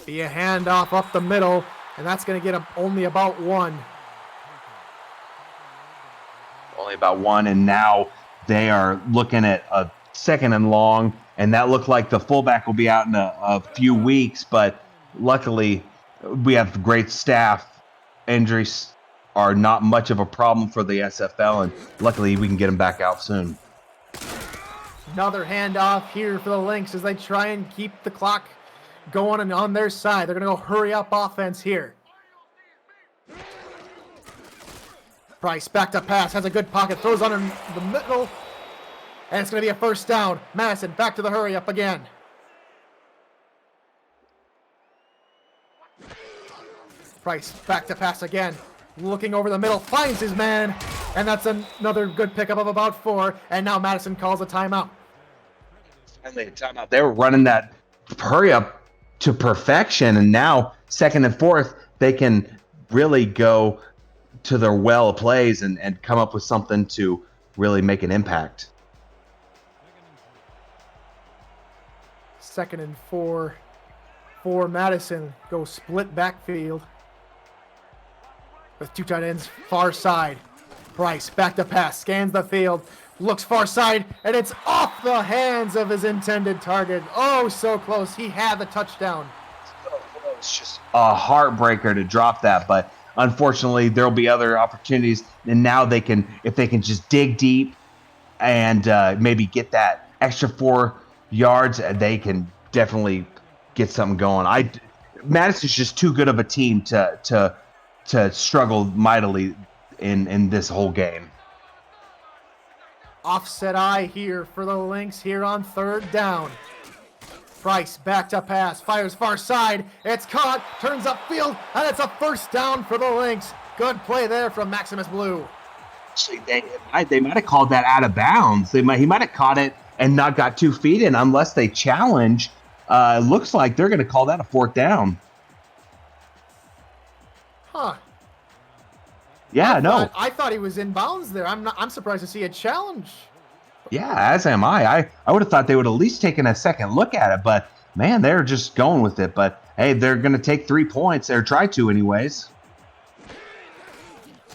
Be a handoff up the middle, and that's going to get them only about 1. Only about 1, and now they are looking at a 2nd and long, and that looked like the fullback will be out in a few weeks, but luckily we have great staff. Injuries are not much of a problem for the SFL, and luckily we can get them back out soon. Another handoff here for the Lynx as they try and keep the clock going and on their side. They're going to go hurry up offense here. Price back to pass, has a good pocket, throws on in the middle, and it's going to be a first down. Madison back to the hurry up again. Price back to pass again, looking over the middle, finds his man, and that's another good pickup of about 4, and now Madison calls a timeout. Finally a timeout. They were running that hurry up to perfection, and now 2nd and 4th, they can really go to their well of plays and come up with something to really make an impact. 2nd and 4 for Madison. Go split backfield with 2 tight ends far side. Price back to pass, scans the field, looks far side, and it's off the hands of his intended target. Oh, so close. He had the touchdown. So close. Just a heartbreaker to drop that, but unfortunately there'll be other opportunities, and now if they can just dig deep and maybe get that extra 4 yards, they can definitely get something going. Madison's just too good of a team to struggle mightily in this whole game. Offset eye here for the Lynx here on 3rd down. Price back to pass, fires far side, it's caught, turns upfield, and it's a first down for the Lynx. Good play there from Maximus Blue. Actually, they might have called that out of bounds. He might have caught it and not got 2 feet in unless they challenge. Looks like they're going to call that a 4th down. Huh. Yeah, I thought he was in bounds there. I'm surprised to see a challenge. Yeah, as am I. I would have thought they would at least taken a second look at it, but man, they're just going with it. But hey, they're going to take 3 points, or try to anyways.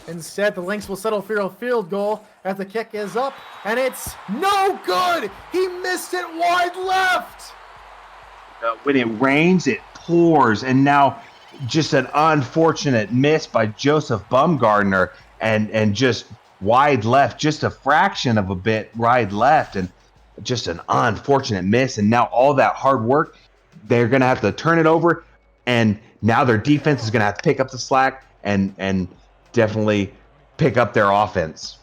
Instead, the Lynx will settle for a field goal as the kick is up, and it's no good. He missed it wide left. When it rains, it pours, and now just an unfortunate miss by Joseph Bumgardner, and just wide left, just a fraction of a bit wide left, and just an unfortunate miss. And now all that hard work, they're going to have to turn it over, and now their defense is going to have to pick up the slack and definitely pick up their offense.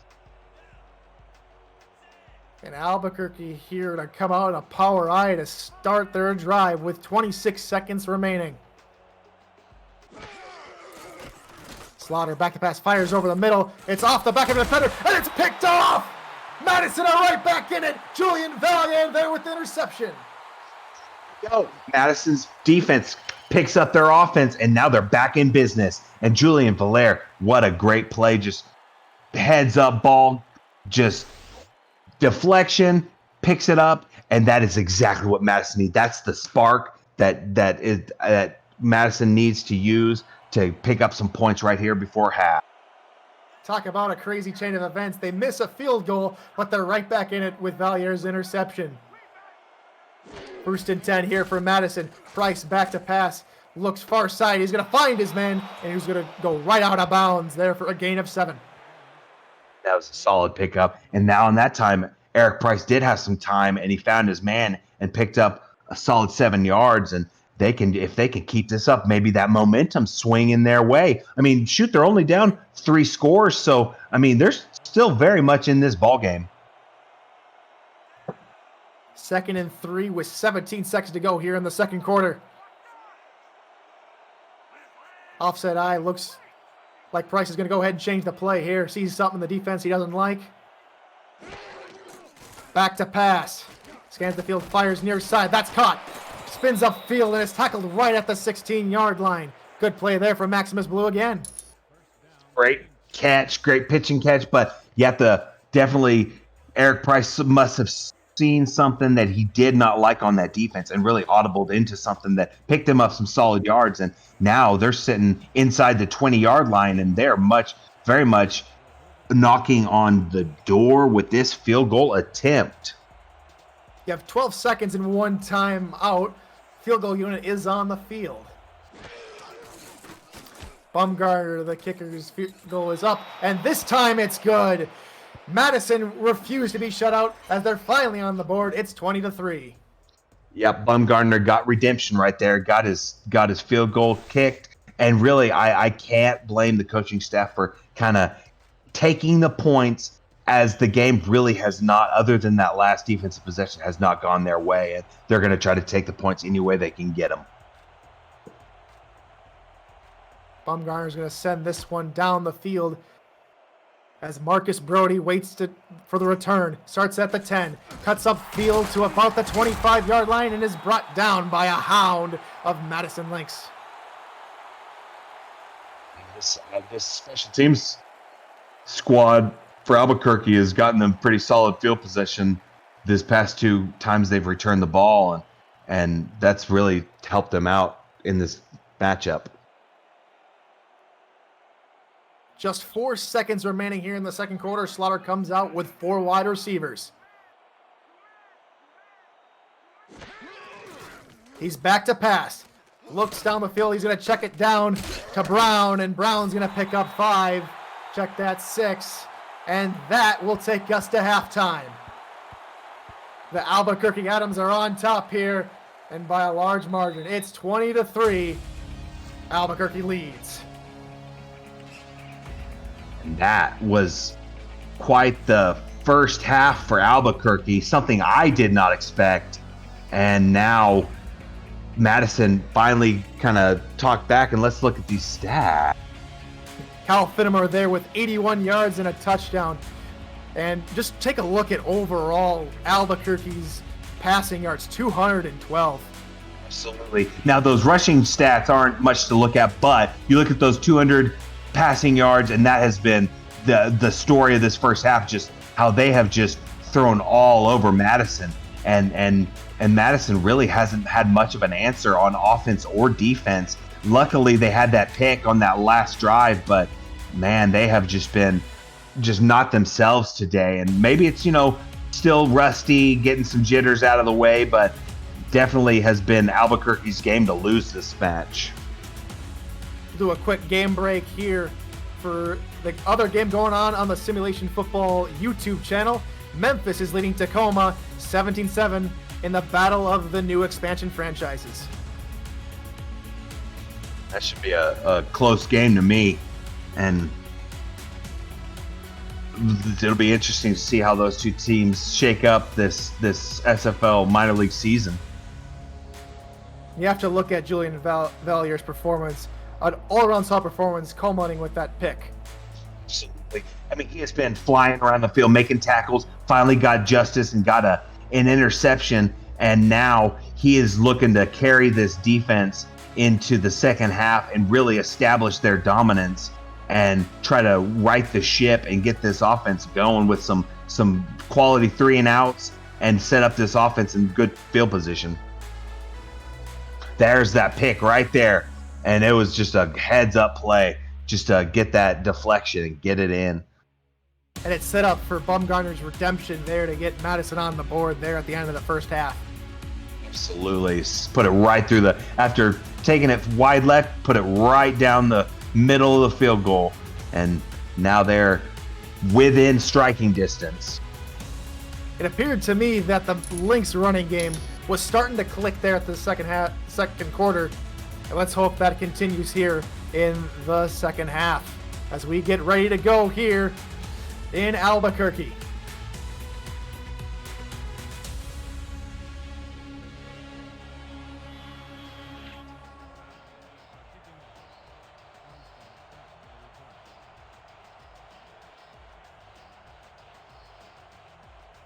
And Albuquerque here to come out in a power eye to start their drive with 26 seconds remaining. Slaughter back to pass, fires over the middle. It's off the back of the defender, and it's picked off! Madison are right back in it. Julian Valiant there with the interception. Madison's defense picks up their offense, and now they're back in business. And Julian Valaire, what a great play. Just heads up ball, just deflection, picks it up, and that is exactly what Madison needs. That's the spark that Madison needs to use to pick up some points right here before half. Talk about a crazy chain of events. They miss a field goal, but they're right back in it with Valier's interception. 1st and 10 here for Madison. Price back to pass. Looks far side. He's going to find his man, and he's going to go right out of bounds there for a gain of 7. That was a solid pickup. And now in that time, Eric Price did have some time, and he found his man and picked up a solid 7 yards. And if they can keep this up, maybe that momentum swing in their way. I mean, shoot, they're only down 3 scores. So, I mean, they're still very much in this ball game. 2nd and 3 with 17 seconds to go here in the second quarter. Offset eye, looks like Price is going to go ahead and change the play here. Sees something in the defense he doesn't like. Back to pass. Scans the field, fires near side. That's caught. Spins upfield and is tackled right at the 16-yard line. Good play there for Maximus Blue again. Great catch, great pitching catch, but you have to definitely, Eric Price must have seen something that he did not like on that defense and really audibled into something that picked him up some solid yards. And now they're sitting inside the 20-yard line, and they're very much knocking on the door with this field goal attempt. You have 12 seconds and 1 time out. Field goal unit is on the field. Bumgarner, the kicker's field goal is up, and this time it's good. Madison refused to be shut out as they're finally on the board. It's 20-3. Yep, Bumgarner got redemption right there. Got his field goal kicked, and really, I can't blame the coaching staff for kind of taking the points, as the game really has not, other than that last defensive possession, has not gone their way, and they're going to try to take the points any way they can get them. Bumgarner's going to send this one down the field as Marcus Brody waits for the return. Starts at the 10, cuts upfield to about the 25-yard line, and is brought down by a hound of Madison Lynx. This special teams squad for Albuquerque has gotten them pretty solid field possession this past 2 times they've returned the ball, and that's really helped them out in this matchup. Just 4 seconds remaining here in the second quarter. Slaughter comes out with 4 wide receivers. He's back to pass. Looks down the field. He's going to check it down to Brown, and Brown's going to pick up 5. Check that, 6. And that will take us to halftime. The Albuquerque Atoms are on top here, and by a large margin. It's 20-3. Albuquerque leads. And that was quite the first half for Albuquerque, something I did not expect. And now Madison finally kind of talked back, and let's look at these stats. Kyle Finnemer there with 81 yards and a touchdown. And just take a look at overall Albuquerque's passing yards, 212. Absolutely. Now, those rushing stats aren't much to look at, but you look at those 200 passing yards, and that has been the story of this first half, just how they have just thrown all over Madison. And Madison really hasn't had much of an answer on offense or defense. Luckily, they had that pick on that last drive, but man, they have just been not themselves today. And maybe it's, still rusty, getting some jitters out of the way, but definitely has been Albuquerque's game to lose this match. Do a quick game break here for the other game going on the Simulation Football YouTube channel. Memphis is leading Tacoma 17-7 in the battle of the new expansion franchises. That should be a close game to me, and it'll be interesting to see how those two teams shake up this SFL minor league season. You have to look at Julian Valier's performance, an all-around solid performance culminating with that pick. Absolutely. I mean, he has been flying around the field, making tackles, finally got justice and got an interception, and now he is looking to carry this defense into the second half and really establish their dominance and try to right the ship and get this offense going with some quality 3-and-outs and set up this offense in good field position. There's that pick right there. and it was just a heads-up play just to get that deflection and get it in. And it's set up for Bumgarner's redemption there to get Madison on the board there at the end of the first half. Absolutely. Put it right through after taking it wide left, put it right down the middle of the field goal. And now they're within striking distance. It appeared to me that the Lynx running game was starting to click there at the second quarter. And let's hope that continues here in the second half as we get ready to go here in Albuquerque.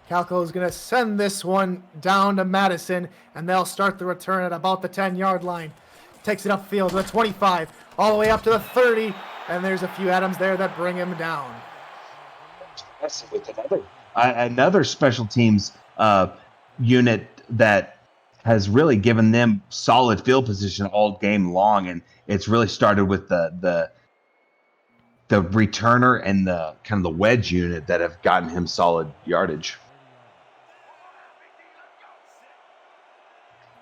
Calco is going to send this one down to Madison, and they'll start the return at about the 10-yard line. Takes it upfield to the 25, all the way up to the 30, and there's a few Adams there that bring him down. With another special teams unit that has really given them solid field position all game long, and it's really started with the returner and the kind of the wedge unit that have gotten him solid yardage.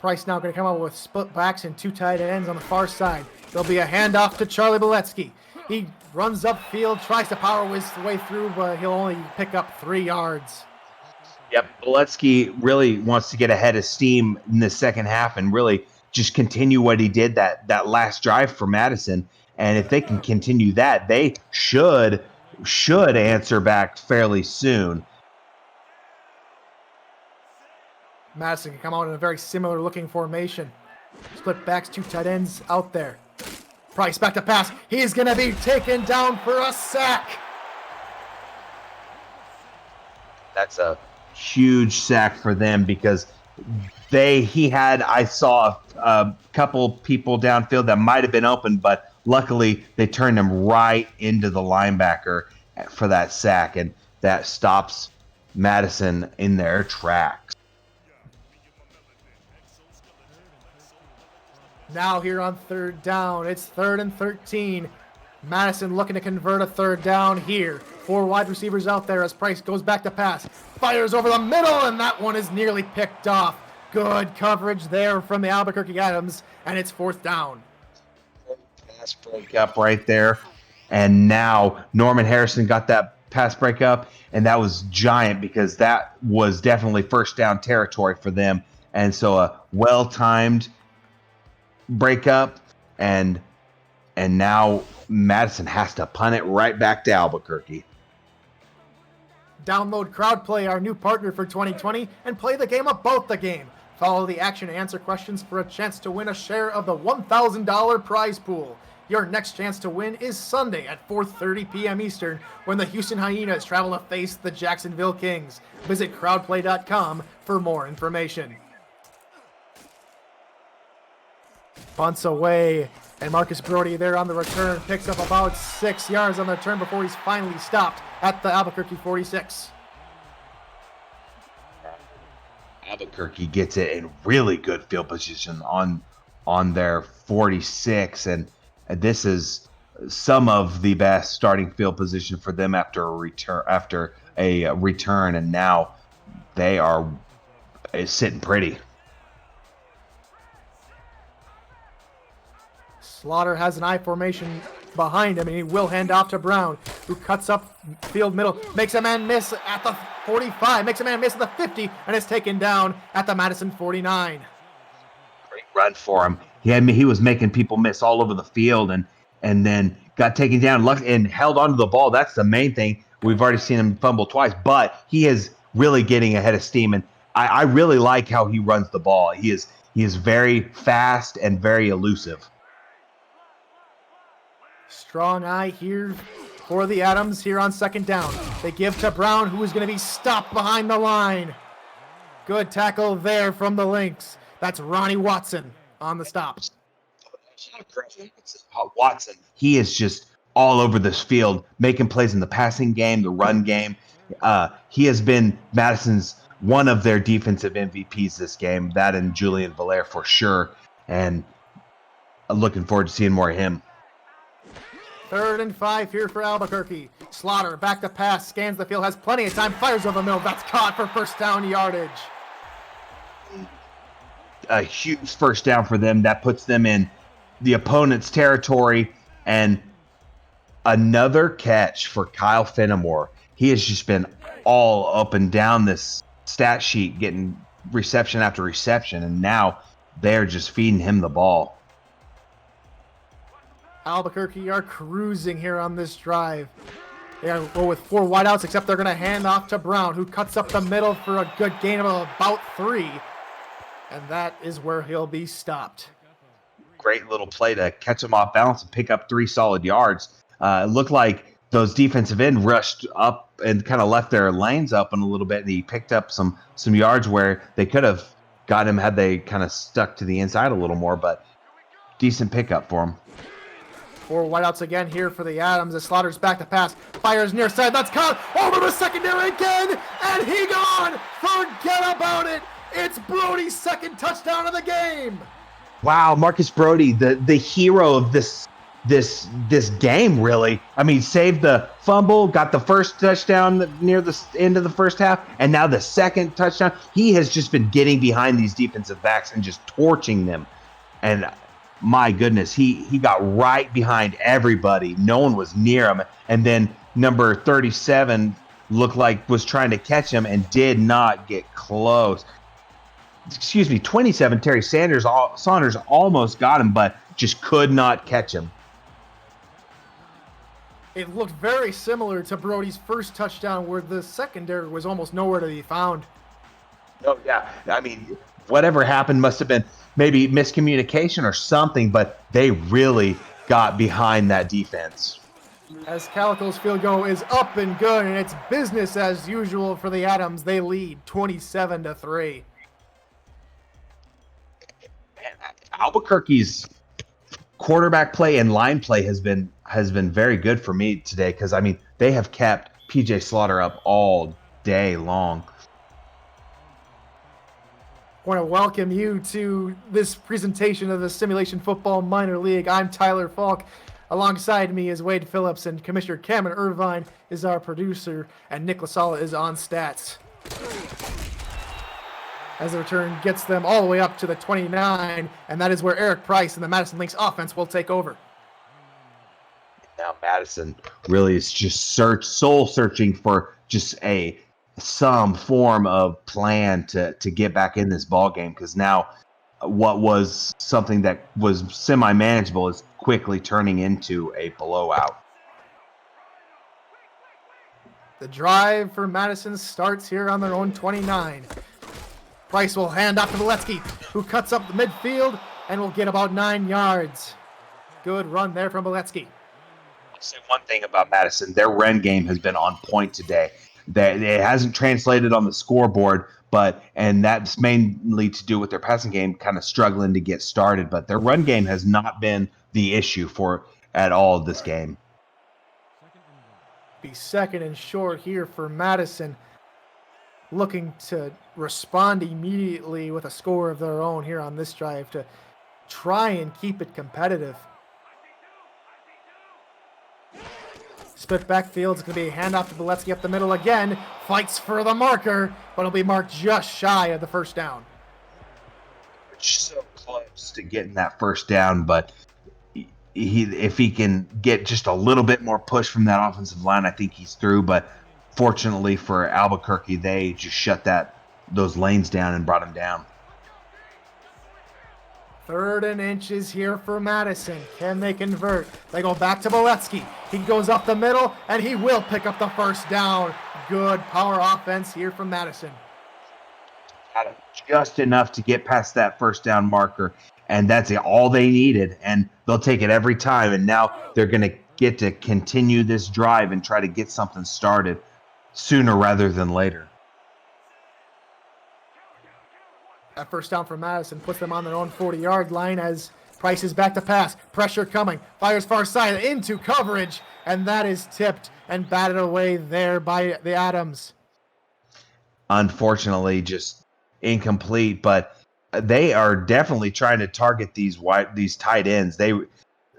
Price now going to come out with split backs and two tight ends on the far side. There'll be a handoff to Charlie Boletsky. He runs upfield, tries to power his way through, but he'll only pick up 3 yards. Yep, Boletsky really wants to get ahead of steam in the second half and really just continue what he did that last drive for Madison. And if they can continue that, they should answer back fairly soon. Madison can come out in a very similar looking formation. Split backs, two tight ends out there. Price back to pass. He's going to be taken down for a sack. That's a huge sack for them because I saw a couple people downfield that might have been open, but luckily they turned him right into the linebacker for that sack, and that stops Madison in their tracks. Now here on third down, it's 3rd and 13. Madison looking to convert a third down here. 4 wide receivers out there as Price goes back to pass. Fires over the middle, and that one is nearly picked off. Good coverage there from the Albuquerque Adams, and it's 4th down. Pass break up right there. And now Norman Harrison got that pass break up, and that was giant because that was definitely first down territory for them. And so a well-timed break up, and now Madison has to punt it right back to Albuquerque. Download CrowdPlay, our new partner for 2020, and play the game about the game. Follow the action and answer questions for a chance to win a share of the $1,000 prize pool. Your next chance to win is Sunday at 4:30 p.m. Eastern when the Houston Hyenas travel to face the Jacksonville Kings. Visit crowdplay.com for more information. Bunts away, and Marcus Brody there on the return picks up about 6 yards on the return before he's finally stopped at the Albuquerque 46. Albuquerque gets it in really good field position on their 46, and this is some of the best starting field position for them after a return, and now they are sitting pretty. Slaughter has an I formation behind him, and he will hand off to Brown, who cuts up field middle, makes a man miss at the 45, makes a man miss at the 50, and is taken down at the Madison 49. Great run for him. He was making people miss all over the field, and then got taken down and held onto the ball. That's the main thing. We've already seen him fumble twice, but he is really getting ahead of steam, and I really like how he runs the ball. He is very fast and very elusive. Strong eye here for the Adams here on second down. They give to Brown, who is going to be stopped behind the line. Good tackle there from the Lynx. That's Ronnie Watson on the stop. Watson, he is just all over this field, making plays in the passing game, the run game. He has been Madison's one of their defensive MVPs this game, that and Julian Valaire for sure. And looking forward to seeing more of him. 3rd and 5 here for Albuquerque. Slaughter back to pass, scans the field, has plenty of time, fires over the middle. That's caught for first down yardage. A huge first down for them. That puts them in the opponent's territory. And another catch for Kyle Fenimore. He has just been all up and down this stat sheet, getting reception after reception, and now they're just feeding him the ball. Albuquerque are cruising here on this drive. They go with 4 wideouts, except they're going to hand off to Brown, who cuts up the middle for a good gain of about 3. And that is where he'll be stopped. Great little play to catch him off balance and pick up 3 solid yards. It looked like those defensive end rushed up and kind of left their lanes open a little bit, and he picked up some yards where they could have got him had they kind of stuck to the inside a little more, but decent pickup for him. 4 wideouts again here for the Adams. As Slaughter's back to pass, fires near side. That's caught over the secondary again, and he gone. Forget about it. It's Brody's 2nd touchdown of the game. Wow, Marcus Brody, the hero of this game, really. I mean, saved the fumble, got the first touchdown near the end of the first half, and now the 2nd touchdown. He has just been getting behind these defensive backs and just torching them. And my goodness, he got right behind everybody. No one was near him. And then number 37 looked like was trying to catch him and did not get close. 27, Terry Saunders almost got him, but just could not catch him. It looked very similar to Brody's first touchdown, where the secondary was almost nowhere to be found. Oh, yeah. I mean, whatever happened must have been maybe miscommunication or something, but they really got behind that defense. As Calico's field goal is up and good, and it's business as usual for the Adams. They lead 27-3. Albuquerque's quarterback play and line play has been very good for me today, because I mean they have kept PJ Slaughter up all day long. I want to welcome you to this presentation of the Simulation Football Minor League. I'm Tyler Falk. Alongside me is Wade Phillips, and Commissioner Cameron Irvine is our producer, and Nick LaSala is on stats. As the return gets them all the way up to the 29, and that is where Eric Price and the Madison Lynx offense will take over. Now Madison really is just soul searching for just some form of plan to get back in this ball game, because now what was something that was semi-manageable is quickly turning into a blowout. The drive for Madison starts here on their own 29. Price will hand off to Valetsky, who cuts up the midfield and will get about 9 yards. Good run there from Valetsky. I'll say one thing about Madison. Their run game has been on point today. It hasn't translated on the scoreboard, and that's mainly to do with their passing game kind of struggling to get started. But their run game has not been the issue at all this game. Be 2nd and short here for Madison, looking to respond immediately with a score of their own here on this drive to try and keep it competitive. Split backfield is going to be a handoff to Valetsky up the middle again. Fights for the marker, but it'll be marked just shy of the first down. So close to getting that first down, but if he can get just a little bit more push from that offensive line, I think he's through. But fortunately for Albuquerque, they just shut those lanes down and brought him down. 3rd and inches here for Madison. Can they convert? They go back to Valetsky. He goes up the middle, and he will pick up the first down. Good power offense here from Madison. Had just enough to get past that first down marker, and that's all they needed, and they'll take it every time. And now they're going to get to continue this drive and try to get something started sooner rather than later. That first down for Madison puts them on their own 40-yard line as Price is back to pass. Pressure coming. Fires far side into coverage, and that is tipped and batted away there by the Adams. Unfortunately, just incomplete, but they are definitely trying to target these tight ends. It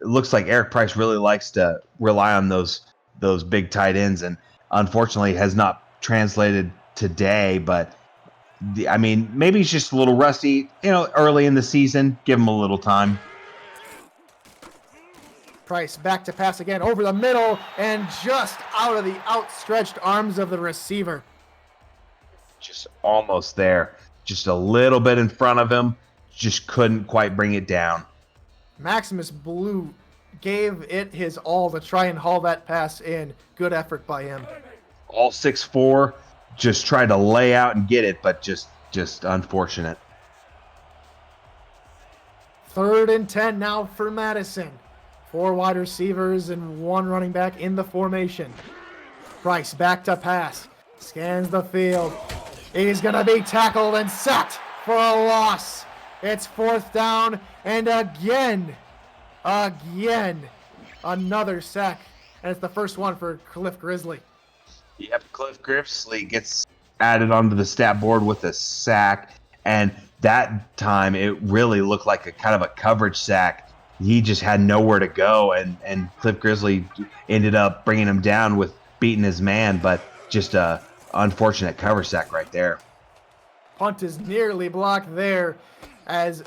looks like Eric Price really likes to rely on those big tight ends, and unfortunately has not translated today. But I mean, maybe he's just a little rusty, early in the season. Give him a little time. Price back to pass again over the middle and just out of the outstretched arms of the receiver. Just almost there. Just a little bit in front of him. Just couldn't quite bring it down. Maximus Blue gave it his all to try and haul that pass in. Good effort by him. All 6'4", just tried to lay out and get it, but just unfortunate. 3rd and 10 now for Madison. 4 wide receivers and 1 running back in the formation. Price back to pass. Scans the field. He's going to be tackled and sacked for a loss. It's 4th down, and again, another sack. And it's the first one for Cliff Grizzly. Yep, Cliff Grizzly gets added onto the stat board with a sack, and that time it really looked like a kind of a coverage sack. He just had nowhere to go, and Cliff Grizzly ended up bringing him down with beating his man, but just a unfortunate cover sack right there. Punt is nearly blocked there as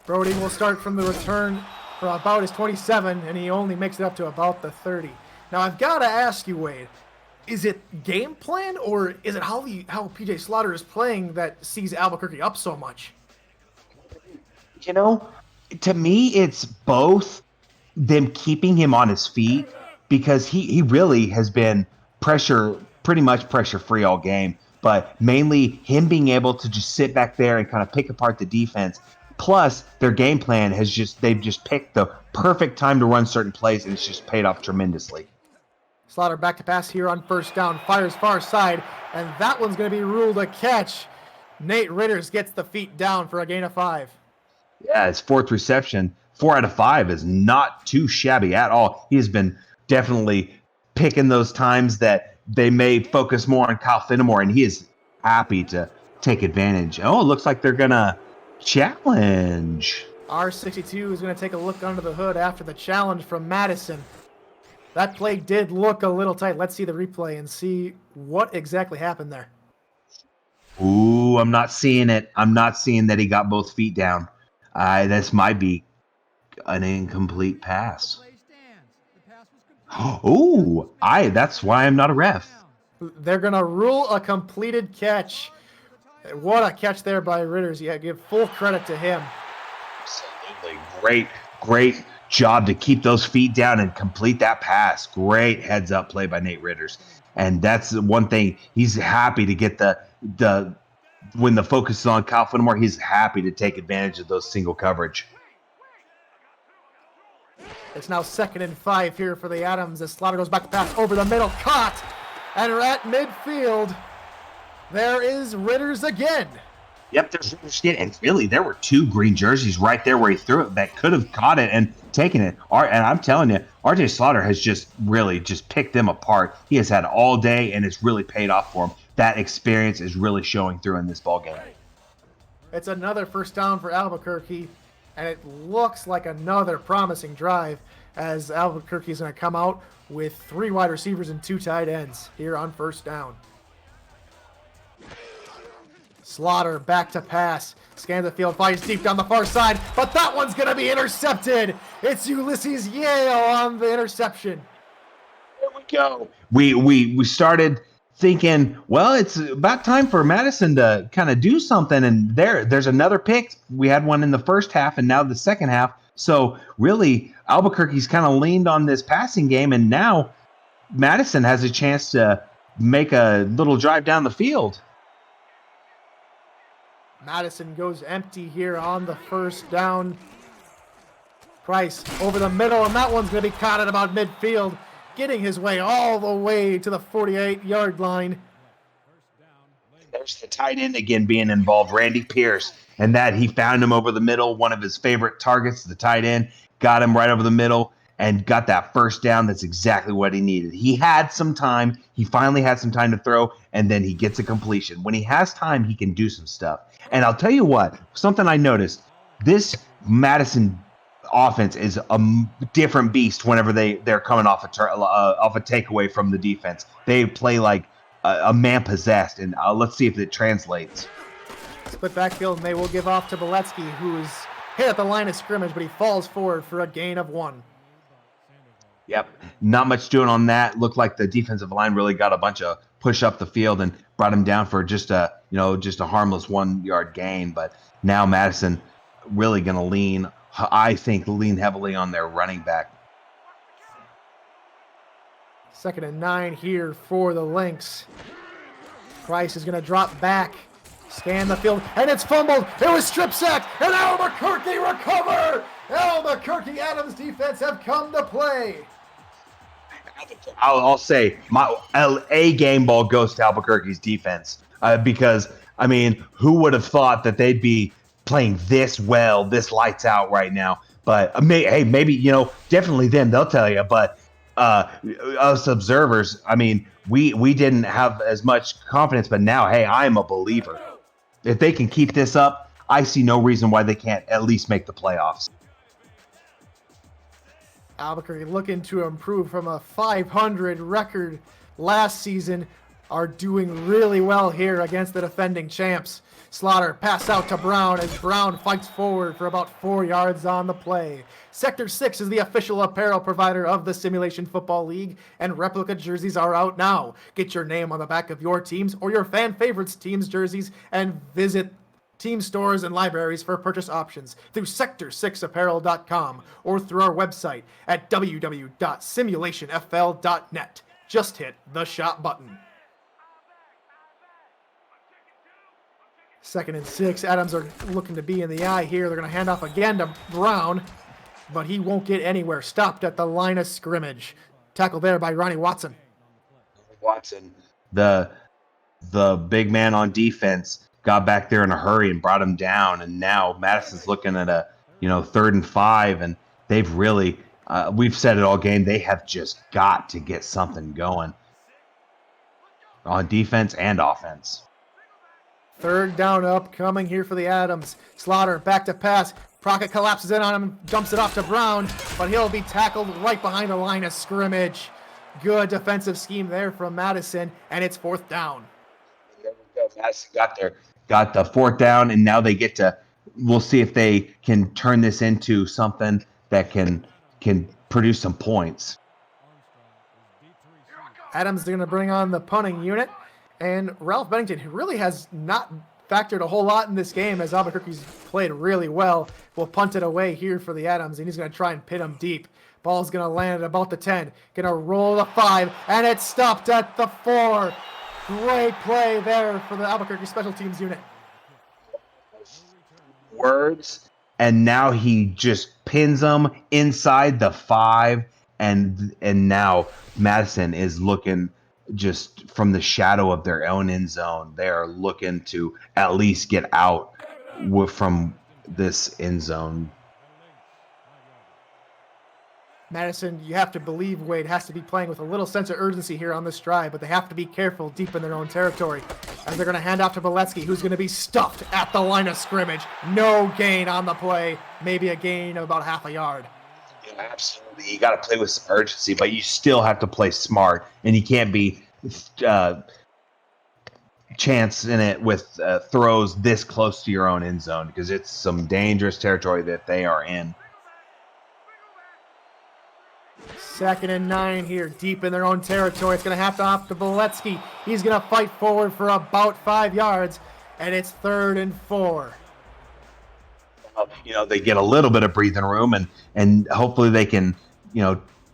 Brody will start from the return for about his 27, and he only makes it up to about the 30. Now, I've got to ask you, Wade, is it game plan or is it how PJ Slaughter is playing that sees Albuquerque up so much? To me, it's both them keeping him on his feet because he really has been pretty much pressure free all game, but mainly him being able to just sit back there and kind of pick apart the defense. Plus, their game plan they've just picked the perfect time to run certain plays, and it's just paid off tremendously. Slaughter back to pass here on 1st down, fires far side, and that one's going to be ruled a catch. Nate Ritters gets the feet down for a gain of 5. Yeah, his 4th reception, 4 out of 5 is not too shabby at all. He has been definitely picking those times that they may focus more on Kyle Fenimore, and he is happy to take advantage. Oh, it looks like they're going to challenge. R62 is going to take a look under the hood after the challenge from Madison. That play did look a little tight. Let's see the replay and see what exactly happened there. Ooh, I'm not seeing it. I'm not seeing that he got both feet down. This might be an incomplete pass. Ooh, that's why I'm not a ref. They're going to rule a completed catch. What a catch there by Ritters. Yeah, give full credit to him. Absolutely. Great job to keep those feet down and complete that pass. Great heads up play by Nate Ritters. And that's one thing. He's happy to get the when the focus is on Kyle Fenimore, he's happy to take advantage of those single coverage. It's now 2nd and 5 here for the Adams as Slaughter goes back to pass over the middle. Caught. And at midfield, there is Ritters again. Yep, there's Ritters again. And really, there were 2 green jerseys right there where he threw it that could have caught it and taken it. And I'm telling you, RJ Slaughter has just really just picked them apart. He has had all day, and it's really paid off for him. That experience is really showing through in this ball game. It's another 1st down for Albuquerque, and it looks like another promising drive as Albuquerque is going to come out with 3 wide receivers and 2 tight ends here on 1st down. Slaughter back to pass. Scans the field, fires deep down the far side, but that one's going to be intercepted. It's Ulysses Yale on the interception. There we go. We started thinking, well, it's about time for Madison to kind of do something, and there's another pick. We had one in the first half and now the second half. So really, Albuquerque's kind of leaned on this passing game, and now Madison has a chance to make a little drive down the field. Madison goes empty here on the 1st down. Price over the middle, and that one's going to be caught at about midfield, getting his way all the way to the 48-yard line. There's the tight end again being involved, Randy Pierce, and that he found him over the middle, one of his favorite targets, the tight end, got him right over the middle, and got that first down. That's exactly what he needed. He had some time. He finally had some time to throw, and then he gets a completion. When he has time, he can do some stuff. And I'll tell you what, something I noticed, this Madison offense is a different beast whenever they're coming off a takeaway from the defense. They play like a man possessed, and let's see if it translates. Split backfield, and they will give off to Beletsky, who's hit at the line of scrimmage, but he falls forward for a gain of 1. Yep, not much doing on that. Looked like the defensive line really got a bunch of push up the field and brought him down for just a harmless 1 yard gain. But now Madison really going to lean heavily on their running back. 2nd and 9 here for the Lynx. Price is going to drop back, scan the field, and it's fumbled. It was strip sacked, and Albuquerque recover. Albuquerque Adams defense have come to play. I'll say my A game ball goes to Albuquerque's defense because, I mean, who would have thought that they'd be playing this well, this lights out right now? But maybe, definitely them, they'll tell you. But us observers, I mean, we didn't have as much confidence, but now, hey, I'm a believer. If they can keep this up, I see no reason why they can't at least make the playoffs. Albuquerque looking to improve from a 500 record last season, are doing really well here against the defending champs. Slaughter pass out to Brown as Brown fights forward for about 4 yards on the play. Sector 6 is the official apparel provider of the Simulation Football League, and replica jerseys are out now. Get your name on the back of your team's or your fan favorites team's jerseys and visit team stores and libraries for purchase options through sector6apparel.com or through our website at www.simulationfl.net. Just hit the shop button. 2nd and 6. Adams are looking to be in the eye here. They're going to hand off again to Brown, but he won't get anywhere. Stopped at the line of scrimmage. Tackle there by Ronnie Watson. Watson, the big man on defense, got back there in a hurry and brought him down. And now Madison's looking at a 3rd and 5, and they've really we've said it all game. They have just got to get something going on defense and offense. 3rd down upcoming here for the Adams. Slaughter back to pass. Crockett collapses in on him, dumps it off to Brown, but he'll be tackled right behind the line of scrimmage. Good defensive scheme there from Madison, and it's 4th down. There we go. Madison got the 4th down, and now they get to. We'll see if they can turn this into something that can produce some points. Adams is going to bring on the punting unit. And Ralph Bennington, who really has not factored a whole lot in this game as Albuquerque's played really well, will punt it away here for the Adams, and he's going to try and pin him deep. Ball's going to land at about the 10. Going to roll the 5, and it's stopped at the 4. Great play there for the Albuquerque special teams unit. Words, and now he just pins them inside the 5, and now Madison is looking just from the shadow of their own end zone. They are looking to at least get out from this end zone. Madison, you have to believe Wade has to be playing with a little sense of urgency here on this drive, but they have to be careful deep in their own territory as they're going to hand off to Beletsky, who's going to be stuffed at the line of scrimmage. No gain on the play, maybe a gain of about half a yard. Yeah, absolutely. You got to play with some urgency, but you still have to play smart, and you can't be chance in it with throws this close to your own end zone because it's some dangerous territory that they are in. 2nd and 9 here, deep in their own territory. It's going to have to off to Beletsky. He's going to fight forward for about 5 yards, and it's 3rd and 4. They get a little bit of breathing room, and hopefully they can,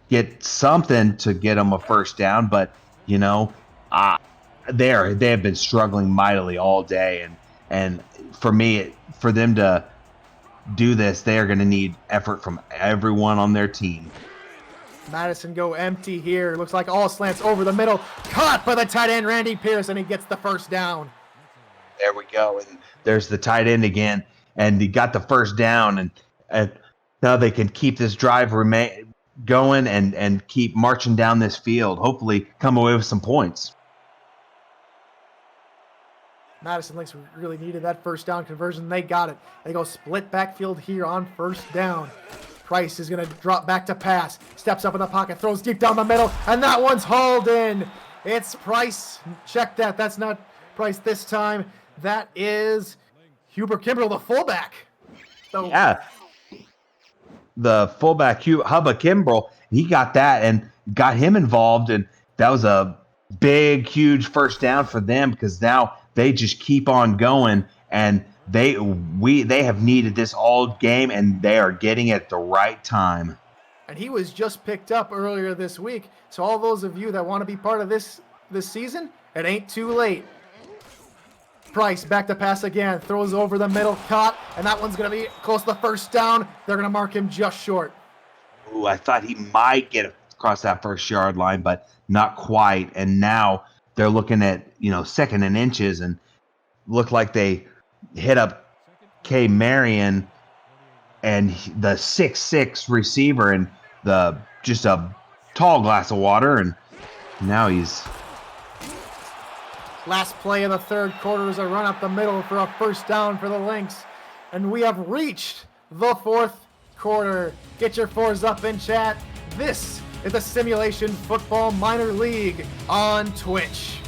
get something to get them a first down. But they have been struggling mightily all day, and for them to do this, they are going to need effort from everyone on their team. Madison go empty here. Looks like all slants over the middle. Caught by the tight end, Randy Pierce, and he gets the first down. There we go. And there's the tight end again, and he got the first down, and now they can keep this drive going and keep marching down this field. Hopefully come away with some points. Madison Lynx really needed that first down conversion. They got it. They go split backfield here on first down. Price is going to drop back to pass. Steps up in the pocket, throws deep down the middle, and that one's hauled in. It's Price. Check that. That's not Price this time. That is Huber Kimbrell, the fullback. So, yeah. The fullback, Hubba Kimbrell, he got that and got him involved, and that was a big, huge first down for them because now they just keep on going, and they have needed this all game, and they are getting it at the right time. And he was just picked up earlier this week. So all those of you that want to be part of this season, it ain't too late. Price back to pass again, throws over the middle, caught, and that one's going to be close to the first down. They're going to mark him just short. Ooh, I thought he might get across that first yard line, but not quite. And now they're looking at, 2nd and inches, and look like they hit up K. Marion and the 6'6" receiver, and just a tall glass of water, and now he's... Last play of the third quarter is a run up the middle for a first down for the Lynx. And we have reached the fourth quarter. Get your fours up in chat. This is the Simulation Football Minor League on Twitch.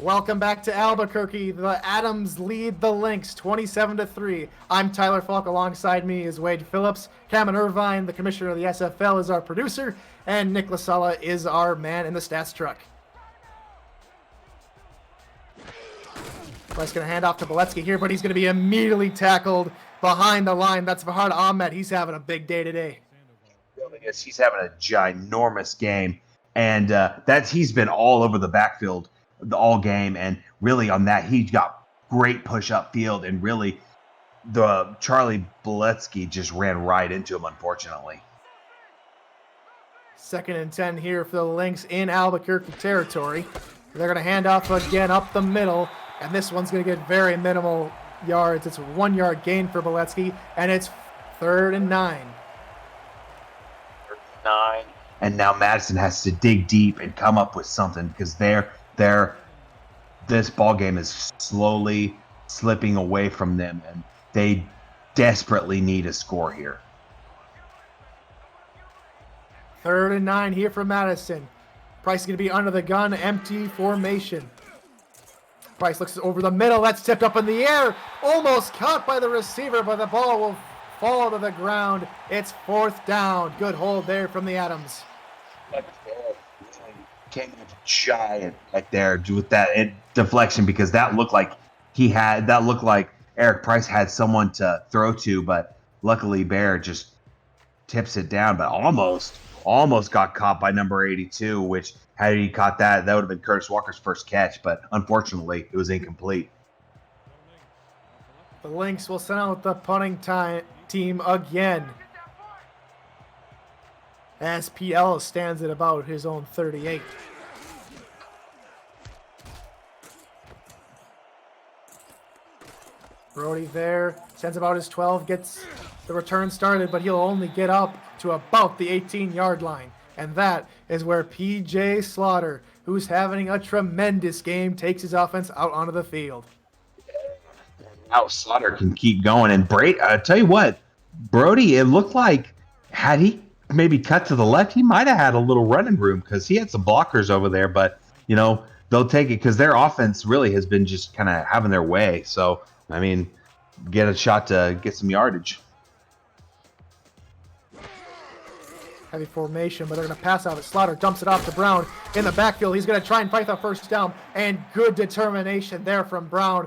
Welcome back to Albuquerque. The Adams lead the Lynx 27-3. I'm Tyler Falk. Alongside me is Wade Phillips. Cameron Irvine, the commissioner of the SFL, is our producer. And Nick Lasala is our man in the stats truck. Price going to hand off to Boletsky here, but he's going to be immediately tackled behind the line. That's Fahad Ahmed. He's having a big day today. He's having a ginormous game. And he's been all over the backfield all game, and really on that he got great push up field, and really the Charlie Boletsky just ran right into him, unfortunately. 2nd and 10 here for the Lynx in Albuquerque territory. They're going to hand off again up the middle, and this one's going to get very minimal yards. It's a 1 yard gain for Boletsky, and it's 3rd and 9. And now Madison has to dig deep and come up with something, because this ball game is slowly slipping away from them, and they desperately need a score here. 3rd and 9 here for Madison. Price is going to be under the gun, empty formation. Price looks over the middle. That's tipped up in the air. Almost caught by the receiver, but the ball will fall to the ground. It's 4th down. Good hold there from the Adams. Came giant right there with that deflection, because that looked like Eric Price had someone to throw to, but luckily Bear just tips it down, but almost got caught by number 82, which had he caught that would have been Curtis Walker's first catch, but unfortunately it was incomplete. The Lynx will send out the punting team again, as PL stands at about his own 38. Brody there, sends about his 12, gets the return started, but he'll only get up to about the 18-yard line. And that is where PJ Slaughter, who's having a tremendous game, takes his offense out onto the field. Now Slaughter can keep going. And I tell you what, Brody, it looked like had he maybe cut to the left, he might have had a little running room, because he had some blockers over there, but they'll take it, because their offense really has been just kind of having their way. So get a shot to get some yardage. Heavy formation, but they're going to pass out. Slaughter dumps it off to Brown in the backfield. He's going to try and fight the first down, and good determination there from Brown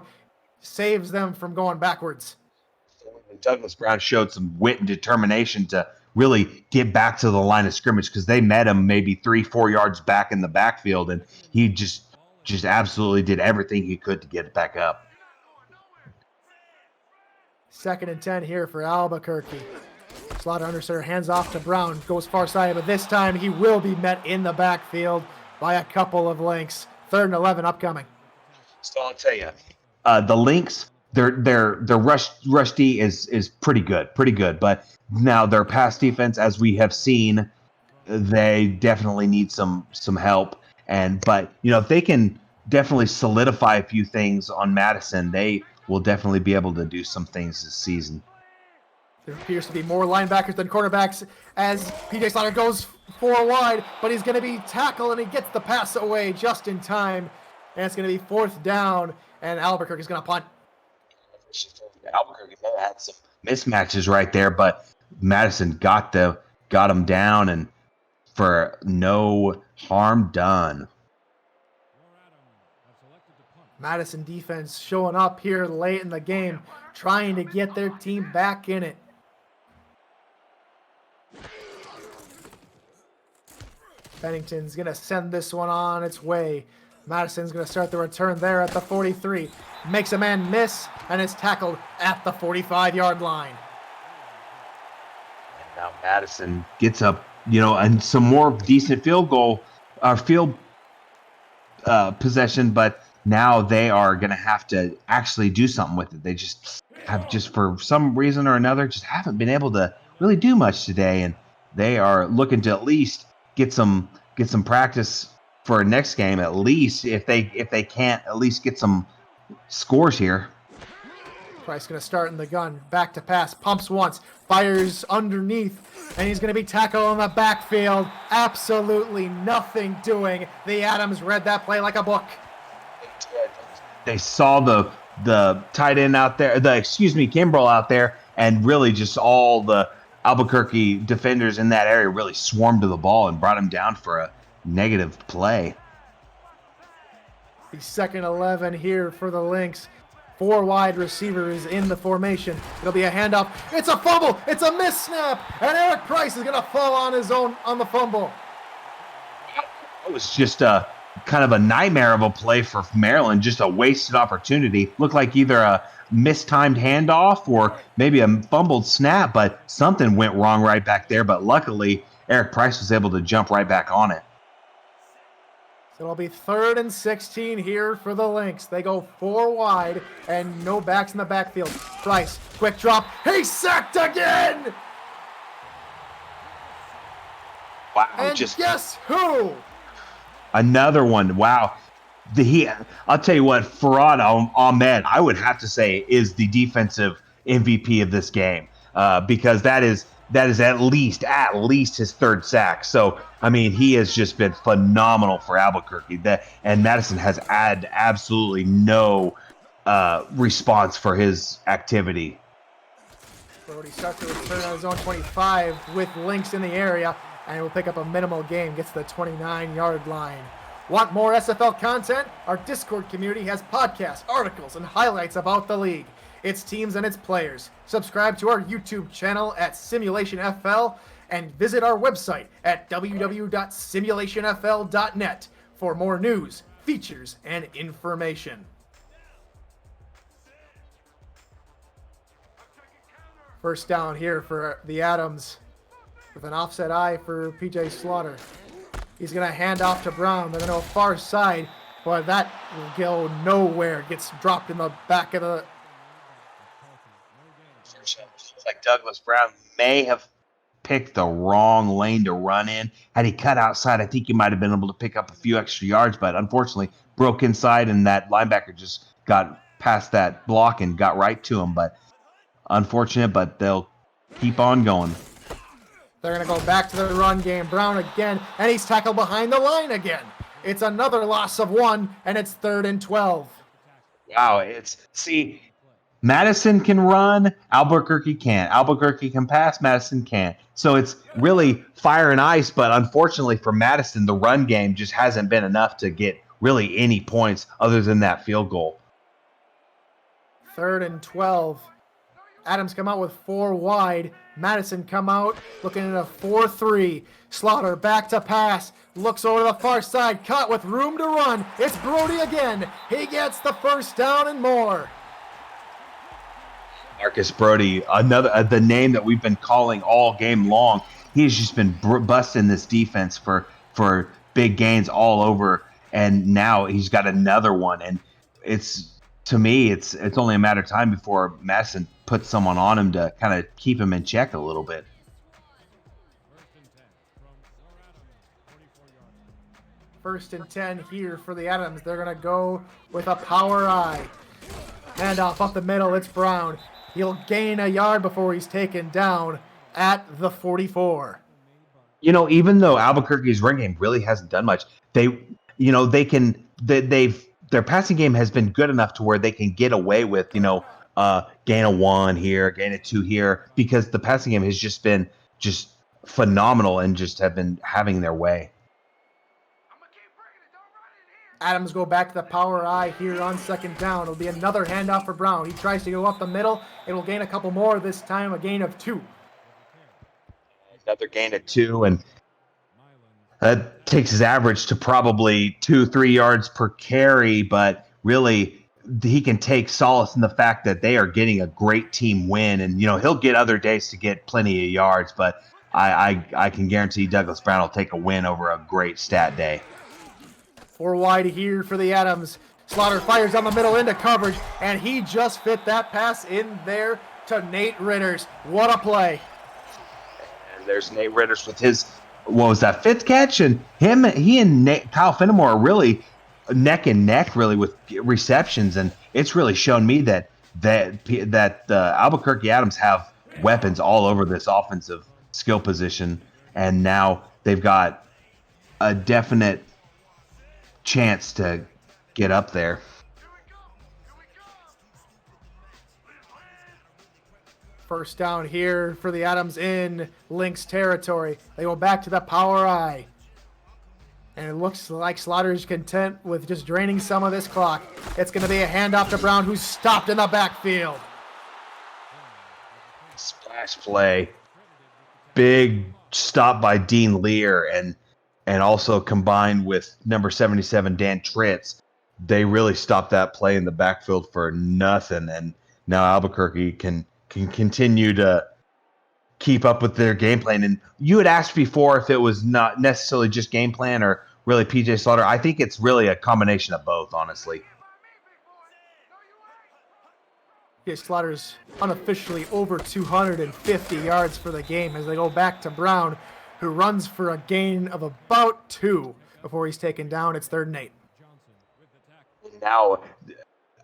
saves them from going backwards. Douglas Brown showed some wit and determination to really get back to the line of scrimmage, because they met him maybe 3-4 yards back in the backfield, and he just absolutely did everything he could to get it back up. 2nd and 10 here for Albuquerque. Slaughter under center, hands off to Brown, goes far side, but this time he will be met in the backfield by a couple of Lynx. 3rd and 11 upcoming. So I'll tell you, the Lynx, their rush D is pretty good. But now their pass defense, as we have seen, they definitely need some help. But if they can definitely solidify a few things on Madison, they will definitely be able to do some things this season. There appears to be more linebackers than cornerbacks as PJ Slaughter goes 4 wide, but he's going to be tackled and he gets the pass away just in time. And it's going to be 4th down, and Albuquerque is going to punt. Albuquerque had some mismatches right there, but Madison got them down, and for no harm done. Madison defense showing up here late in the game, trying to get their team back in it. Bennington's going to send this one on its way. Madison's going to start the return there at the 43. Makes a man miss and is tackled at the 45-yard line. And now Madison gets up, and some more decent field possession, but now they are going to have to actually do something with it. They just for some reason or another, just haven't been able to really do much today, and they are looking to at least get some practice for next game, at least if they can't at least get some scores here. Price going to start in the gun, back to pass, pumps once, fires underneath, and he's going to be tackled on the backfield. Absolutely nothing doing. The Adams read that play like a book. They saw the tight end out there, Kimbrell out there, and really just all the Albuquerque defenders in that area really swarmed to the ball and brought him down for a negative play. The 2nd 11 here for the Lynx. 4 wide receivers in the formation. It'll be a handoff. It's a fumble. It's a miss snap. And Eric Price is going to fall on his own on the fumble. It was just a kind of a nightmare of a play for Maryland. Just a wasted opportunity. Looked like either a mistimed handoff or maybe a fumbled snap, but something went wrong right back there. But luckily, Eric Price was able to jump right back on it. So it'll be 3rd and 16 here for the Lynx. They go 4 wide and no backs in the backfield. Price, quick drop. He's sacked again! Wow. And guess who? Another one. Wow. I'll tell you what, Farad Ahmed, I would have to say, is the defensive MVP of this game because that is at least his 3rd sack. So, I mean, he has just been phenomenal for Albuquerque. And Madison has had absolutely no response for his activity. Brody starts to return on his own 25 with Lynx in the area, and will pick up a minimal gain, gets to the 29-yard line. Want more SFL content? Our Discord community has podcasts, articles, and highlights about the league, its teams, and its players. Subscribe to our YouTube channel at Simulationfl and visit our website at www.simulationfl.net for more news, features, and information. First down here for the Adams with an offset eye for PJ Slaughter. He's going to hand off to Brown. They're going to go far side, but that will go nowhere. Gets dropped in the back of the... Looks like Douglas Brown may have picked the wrong lane to run in. Had he cut outside, I think he might have been able to pick up a few extra yards, but unfortunately broke inside, and that linebacker just got past that block and got right to him. But unfortunate, but they'll keep on going. They're going to go back to the run game. Brown again, and he's tackled behind the line again. It's another loss of 1, and it's 3rd and 12. Wow, Madison can run, Albuquerque can't. Albuquerque can pass, Madison can't. So it's really fire and ice, but unfortunately for Madison, the run game just hasn't been enough to get really any points other than that field goal. 3rd and 12. Adams come out with 4 wide. Madison come out looking at a 4-3. Slaughter back to pass. Looks over to the far side. Caught with room to run. It's Brody again. He gets the first down and more. Marcus Brody, another the name that we've been calling all game long. He's just been busting this defense for big gains all over, and now he's got another one. And it's to me, it's only a matter of time before Madison puts someone on him to kind of keep him in check a little bit. First and 10 here for the Adams. They're going to go with a power I. Handoff up the middle. It's Brown. He'll gain a yard before he's taken down at the 44. Even though Albuquerque's run game really hasn't done much, their passing game has been good enough to where they can get away with, gain a 1 here, gain a 2 here, because the passing game has just been just phenomenal and just have been having their way. Adams go back to the power I here on second down. It'll be another handoff for Brown. He tries to go up the middle. It will gain a couple more, this time a gain of 2. Another gain of 2, and that takes his average to probably 2-3 yards per carry, but really he can take solace in the fact that they are getting a great team win, and he'll get other days to get plenty of yards, but I can guarantee Douglas Brown will take a win over a great stat day. 4 wide here for the Adams. Slaughter fires down the middle into coverage, and he just fit that pass in there to Nate Ritters. What a play. And there's Nate Ritters with his, 5th catch? And he and Kyle Fenimore are really neck and neck, really, with receptions, and it's really shown me that Albuquerque Adams have weapons all over this offensive skill position, and now they've got a definite chance to get up there. First down here for the Adams in Lynx territory. They go back to the power I. And it looks like Slaughter's content with just draining some of this clock. It's going to be a handoff to Brown, who's stopped in the backfield. Splash play. Big stop by Dean Lear, and also combined with number 77, Dan Tritz, they really stopped that play in the backfield for nothing. And now Albuquerque can continue to keep up with their game plan. And you had asked before if it was not necessarily just game plan or really PJ Slaughter. I think it's really a combination of both, honestly. Yeah, Slaughter's unofficially over 250 yards for the game as they go back to Brown, who runs for a gain of about 2 before he's taken down. It's 3rd and 8. Now,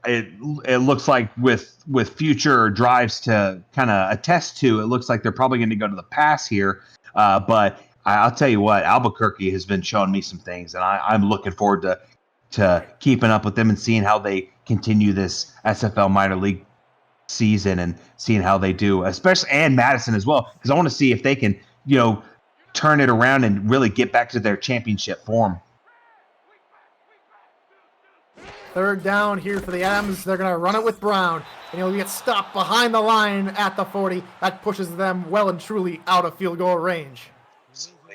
it looks like with future drives to kind of attest to, it looks like they're probably going to go to the pass here. But I'll tell you what, Albuquerque has been showing me some things, and I'm looking forward to keeping up with them and seeing how they continue this SFL minor league season and seeing how they do, especially, and Madison as well, because I want to see if they can, turn it around and really get back to their championship form. 3rd down here for the Adams. They're going to run it with Brown, and he'll get stopped behind the line at the 40. That pushes them well and truly out of field goal range.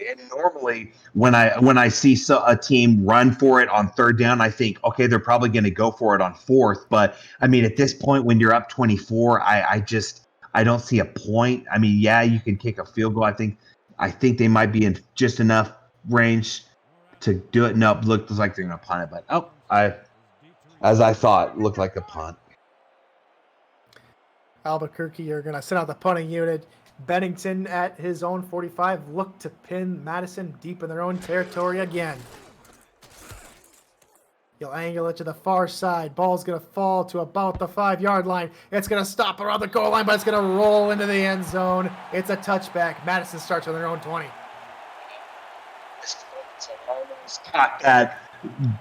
And normally, when I see a team run for it on 3rd down, I think, okay, they're probably going to go for it on 4th. But I mean, at this point, when you're up 24, I don't see a point. I mean, yeah, you can kick a field goal. I think they might be in just enough range to do it. Nope, looks like they're going to punt it. But as I thought, looked like a punt. Albuquerque are going to send out the punting unit. Bennington at his own 45 look to pin Madison deep in their own territory again. He'll angle it to the far side. Ball's going to fall to about the 5-yard line. It's going to stop around the goal line, but it's going to roll into the end zone. It's a touchback. Madison starts on their own 20. Got that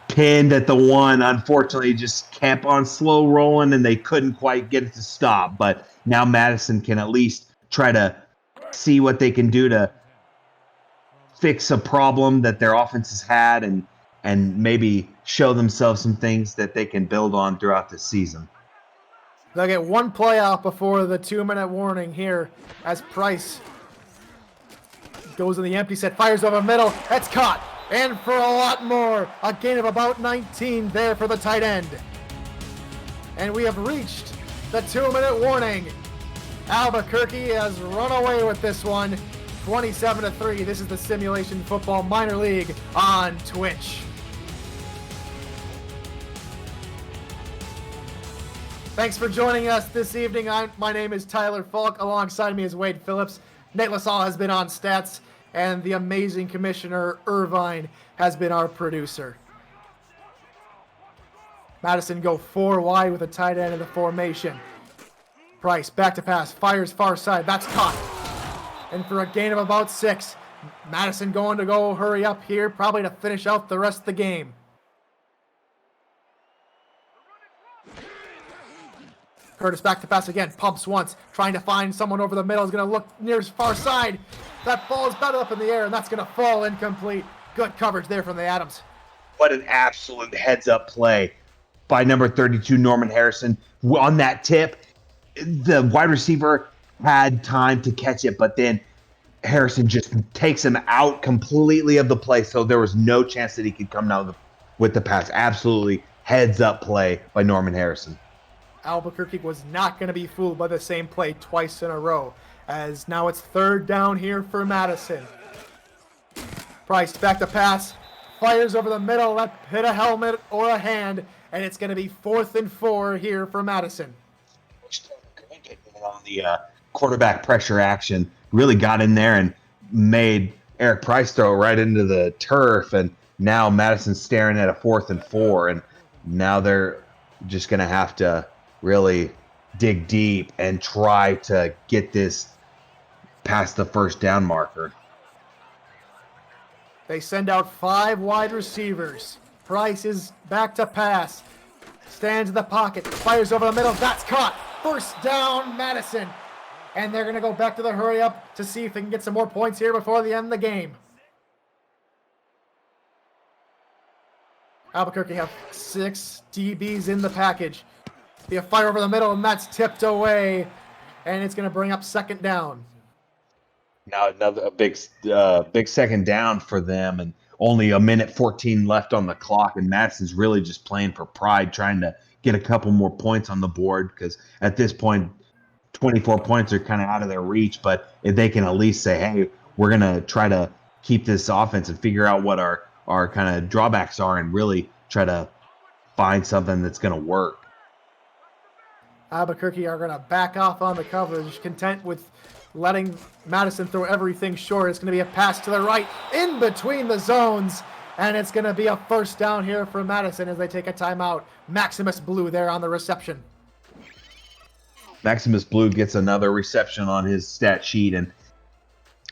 pinned at the 1. Unfortunately, just kept on slow rolling, and they couldn't quite get it to stop. But now Madison can at least try to see what they can do to fix a problem that their offense has had and maybe show themselves some things that they can build on throughout the season. They'll get one play out before the 2-minute warning here as Price goes in the empty set, fires over middle. That's caught. And for a lot more, a gain of about 19 there for the tight end. And we have reached the 2-minute warning. Albuquerque has run away with this one, 27-3. This is the Simulation Football Minor League on Twitch. Thanks for joining us this evening. My name is Tyler Falk. Alongside me is Wade Phillips. Nate LaSalle has been on stats, and the amazing Commissioner Irvine has been our producer. Madison go 4 wide with a tight end in the formation. Price back to pass, fires far side. That's caught. And for a gain of about 6. Madison going to go hurry up here, probably to finish out the rest of the game. Curtis back to pass again, pumps once, trying to find someone over the middle, is going to look near his far side. That ball is batted up in the air, and that's going to fall incomplete. Good coverage there from the Adams. What an absolute heads-up play by number 32, Norman Harrison. On that tip, the wide receiver had time to catch it, but then Harrison just takes him out completely of the play, so there was no chance that he could come down with the pass. Absolutely heads-up play by Norman Harrison. Albuquerque was not going to be fooled by the same play twice in a row, as now it's 3rd down here for Madison. Price back to pass, fires over the middle, that hit a helmet or a hand, and it's going to be 4th and 4 here for Madison. On the quarterback pressure action, really got in there and made Eric Price throw right into the turf, and now Madison's staring at a 4th and 4, and now they're just going to have to really dig deep and try to get this past the 1st down marker. They send out 5 wide receivers. Price is back to pass. Stands in the pocket. Fires over the middle. That's caught. 1st down, Madison. And they're going to go back to the hurry up to see if they can get some more points here before the end of the game. Albuquerque have 6 DBs in the package. Be a fire over the middle, and that's tipped away, and it's going to bring up 2nd down. Now another big 2nd down for them, and only a minute 14 left on the clock, and Madison's really just playing for pride, trying to get a couple more points on the board, because at this point, 24 points are kind of out of their reach, but if they can at least say, hey, we're going to try to keep this offense and figure out what our kind of drawbacks are and really try to find something that's going to work. Albuquerque are going to back off on the coverage, content with letting Madison throw everything short. It's going to be a pass to the right in between the zones, and it's going to be a 1st down here for Madison as they take a timeout. Maximus Blue there on the reception. Maximus Blue gets another reception on his stat sheet, and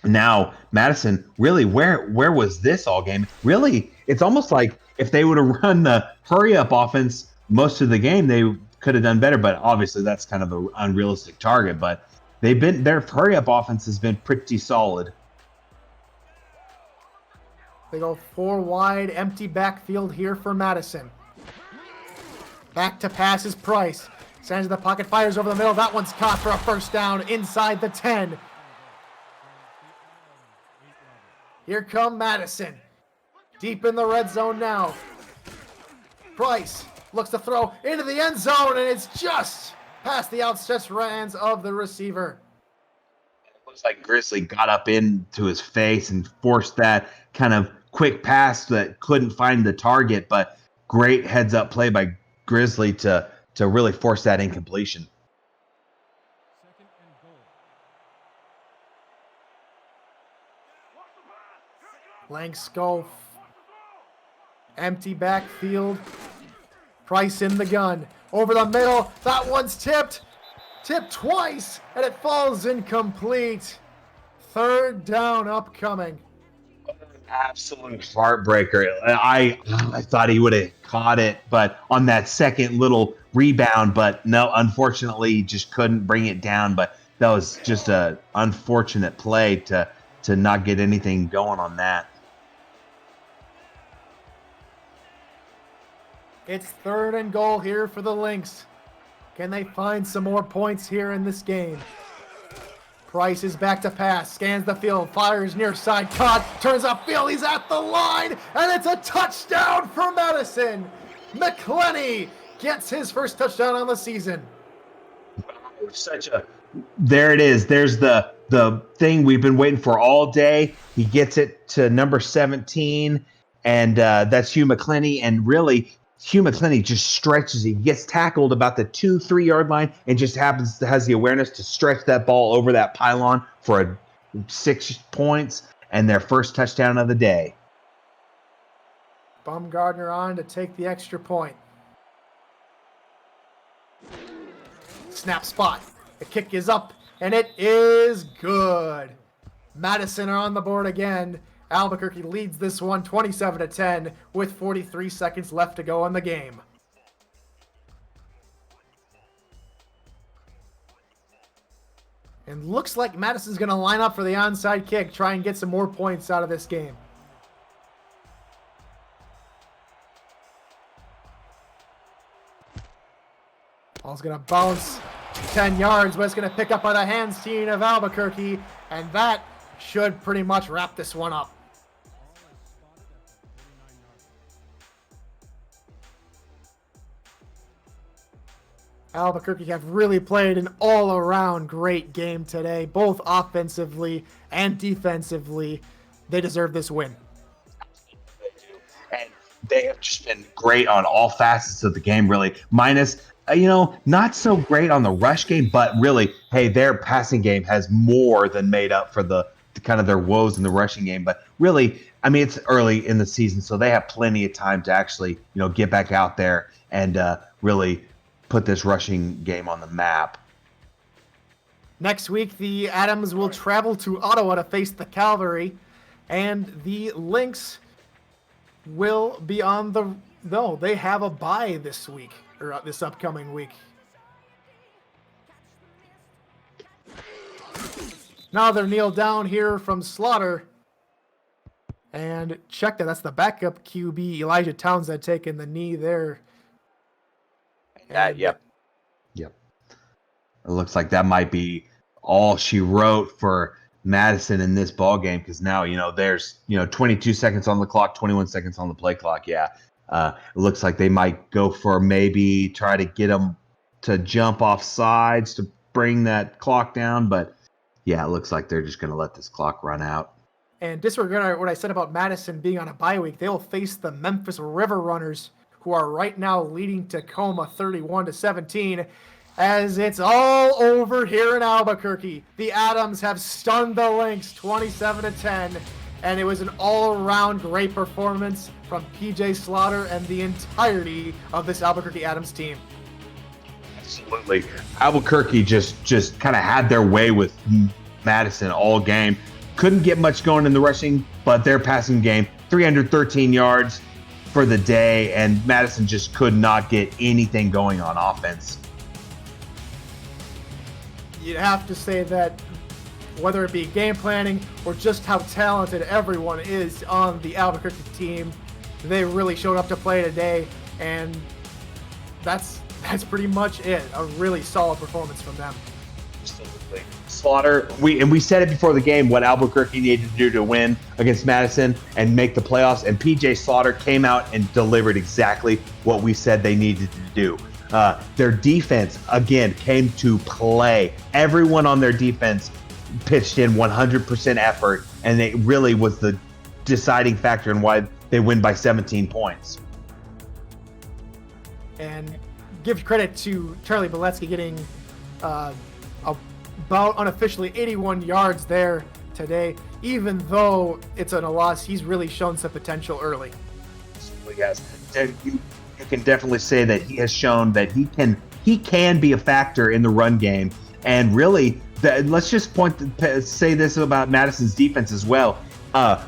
now Madison, really, where was this all game? Really, it's almost like if they would have run the hurry-up offense most of the game, they could have done better, but obviously that's kind of an unrealistic target, but their hurry-up offense has been pretty solid. They go 4 wide, empty backfield here for Madison. Back to pass is Price. Sends the pocket, fires over the middle. That one's caught for a 1st down inside the 10. Here come Madison. Deep in the red zone now. Price looks to throw into the end zone, and it's just past the outstretched hands of the receiver. It looks like Grizzly got up into his face and forced that kind of quick pass that couldn't find the target, but great heads-up play by Grizzly to really force that incompletion. Blanks go empty backfield. Price in the gun. Over the middle. That one's tipped. Tipped twice, and it falls incomplete. 3rd down upcoming. Absolute heartbreaker. I thought he would have caught it, but on that second little rebound, but no, unfortunately, he just couldn't bring it down. But that was just a unfortunate play to not get anything going on that. It's 3rd and goal here for the Lynx. Can they find some more points here in this game? Price is back to pass, scans the field, fires near side, caught, turns upfield, he's at the line, and it's a touchdown for Madison. McClenny gets his first touchdown on the season. Such a there it is. There's the thing we've been waiting for all day. He gets it to number 17, and that's Hugh McClenny. And really, Hugh McClenny just stretches. He gets tackled about the 2-3 yard line, and just has the awareness to stretch that ball over that pylon for 6 points and their first touchdown of the day. Baumgartner on to take the extra point. Snap spot. The kick is up, and it is good. Madison are on the board again. Albuquerque leads this one 27-10 with 43 seconds left to go in the game. And looks like Madison's going to line up for the onside kick, try and get some more points out of this game. Ball's going to bounce 10 yards, but it's going to pick up by the hands team of Albuquerque, and that should pretty much wrap this one up. Albuquerque have really played an all-around great game today, both offensively and defensively. They deserve this win. And they have just been great on all facets of the game, really. Minus, not so great on the rush game, but really, hey, their passing game has more than made up for the kind of their woes in the rushing game. But really, I mean, it's early in the season, so they have plenty of time to actually, get back out there and really put this rushing game on the map. Next week, the Adams will travel to Ottawa to face the Cavalry, and the Lynx will be on the... No, they have a bye this week, or this upcoming week. Now they're kneeled down here from Slaughter. And check that. That's the backup QB, Elijah Townsend, taking the knee there. Yep. It looks like that might be all she wrote for Madison in this ball game, because now there's 22 seconds on the clock, 21 seconds on the play clock. It looks like they might go for maybe try to get them to jump off sides to bring that clock down, but it looks like they're just going to let this clock run out. And disregard what I said about Madison being on a bye week, they will face the Memphis River Runners, who are right now leading Tacoma 31-17, as it's all over here in Albuquerque. The Adams have stunned the Lynx 27-10, and it was an all-around great performance from PJ Slaughter and the entirety of this Albuquerque Adams team. Absolutely. Albuquerque just kind of had their way with Madison all game. Couldn't get much going in the rushing, but their passing game, 313 yards for the day, and Madison just could not get anything going on offense. You'd have to say that whether it be game planning or just how talented everyone is on the Albuquerque team, they really showed up to play today, and that's pretty much it. A really solid performance from them. Absolutely. Slaughter, we said it before the game, what Albuquerque needed to do to win against Madison and make the playoffs, and PJ Slaughter came out and delivered exactly what we said they needed to do. Their defense, again, came to play. Everyone on their defense pitched in 100% effort, and it really was the deciding factor in why they win by 17 points. And give credit to Charlie Beletsky getting about unofficially 81 yards there today. Even though it's a loss, he's really shown some potential early. Yes, you can definitely say that he has shown that he can be a factor in the run game. And really, let's just say this about Madison's defense as well.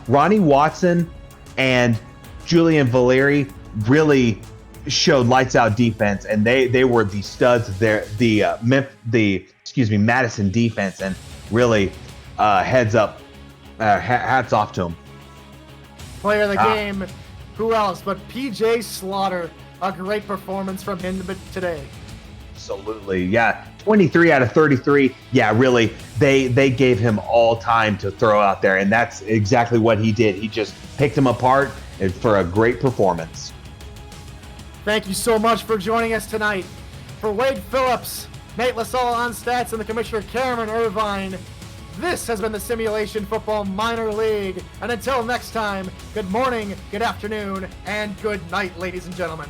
Ronnie Watson and Julian Valeri really showed lights out defense, and they were the studs of Madison defense, and really hats off to them. Player of the game, who else but PJ Slaughter? A great performance from him today. Absolutely, 23 out of 33. Really, they gave him all time to throw out there, and that's exactly what he did. He just picked him apart for a great performance. Thank you so much for joining us tonight. For Wade Phillips, Nate LaSalle on stats, and the commissioner Cameron Irvine. This has been the Simulation Football Minor League. And until next time, good morning, good afternoon, and good night, ladies and gentlemen.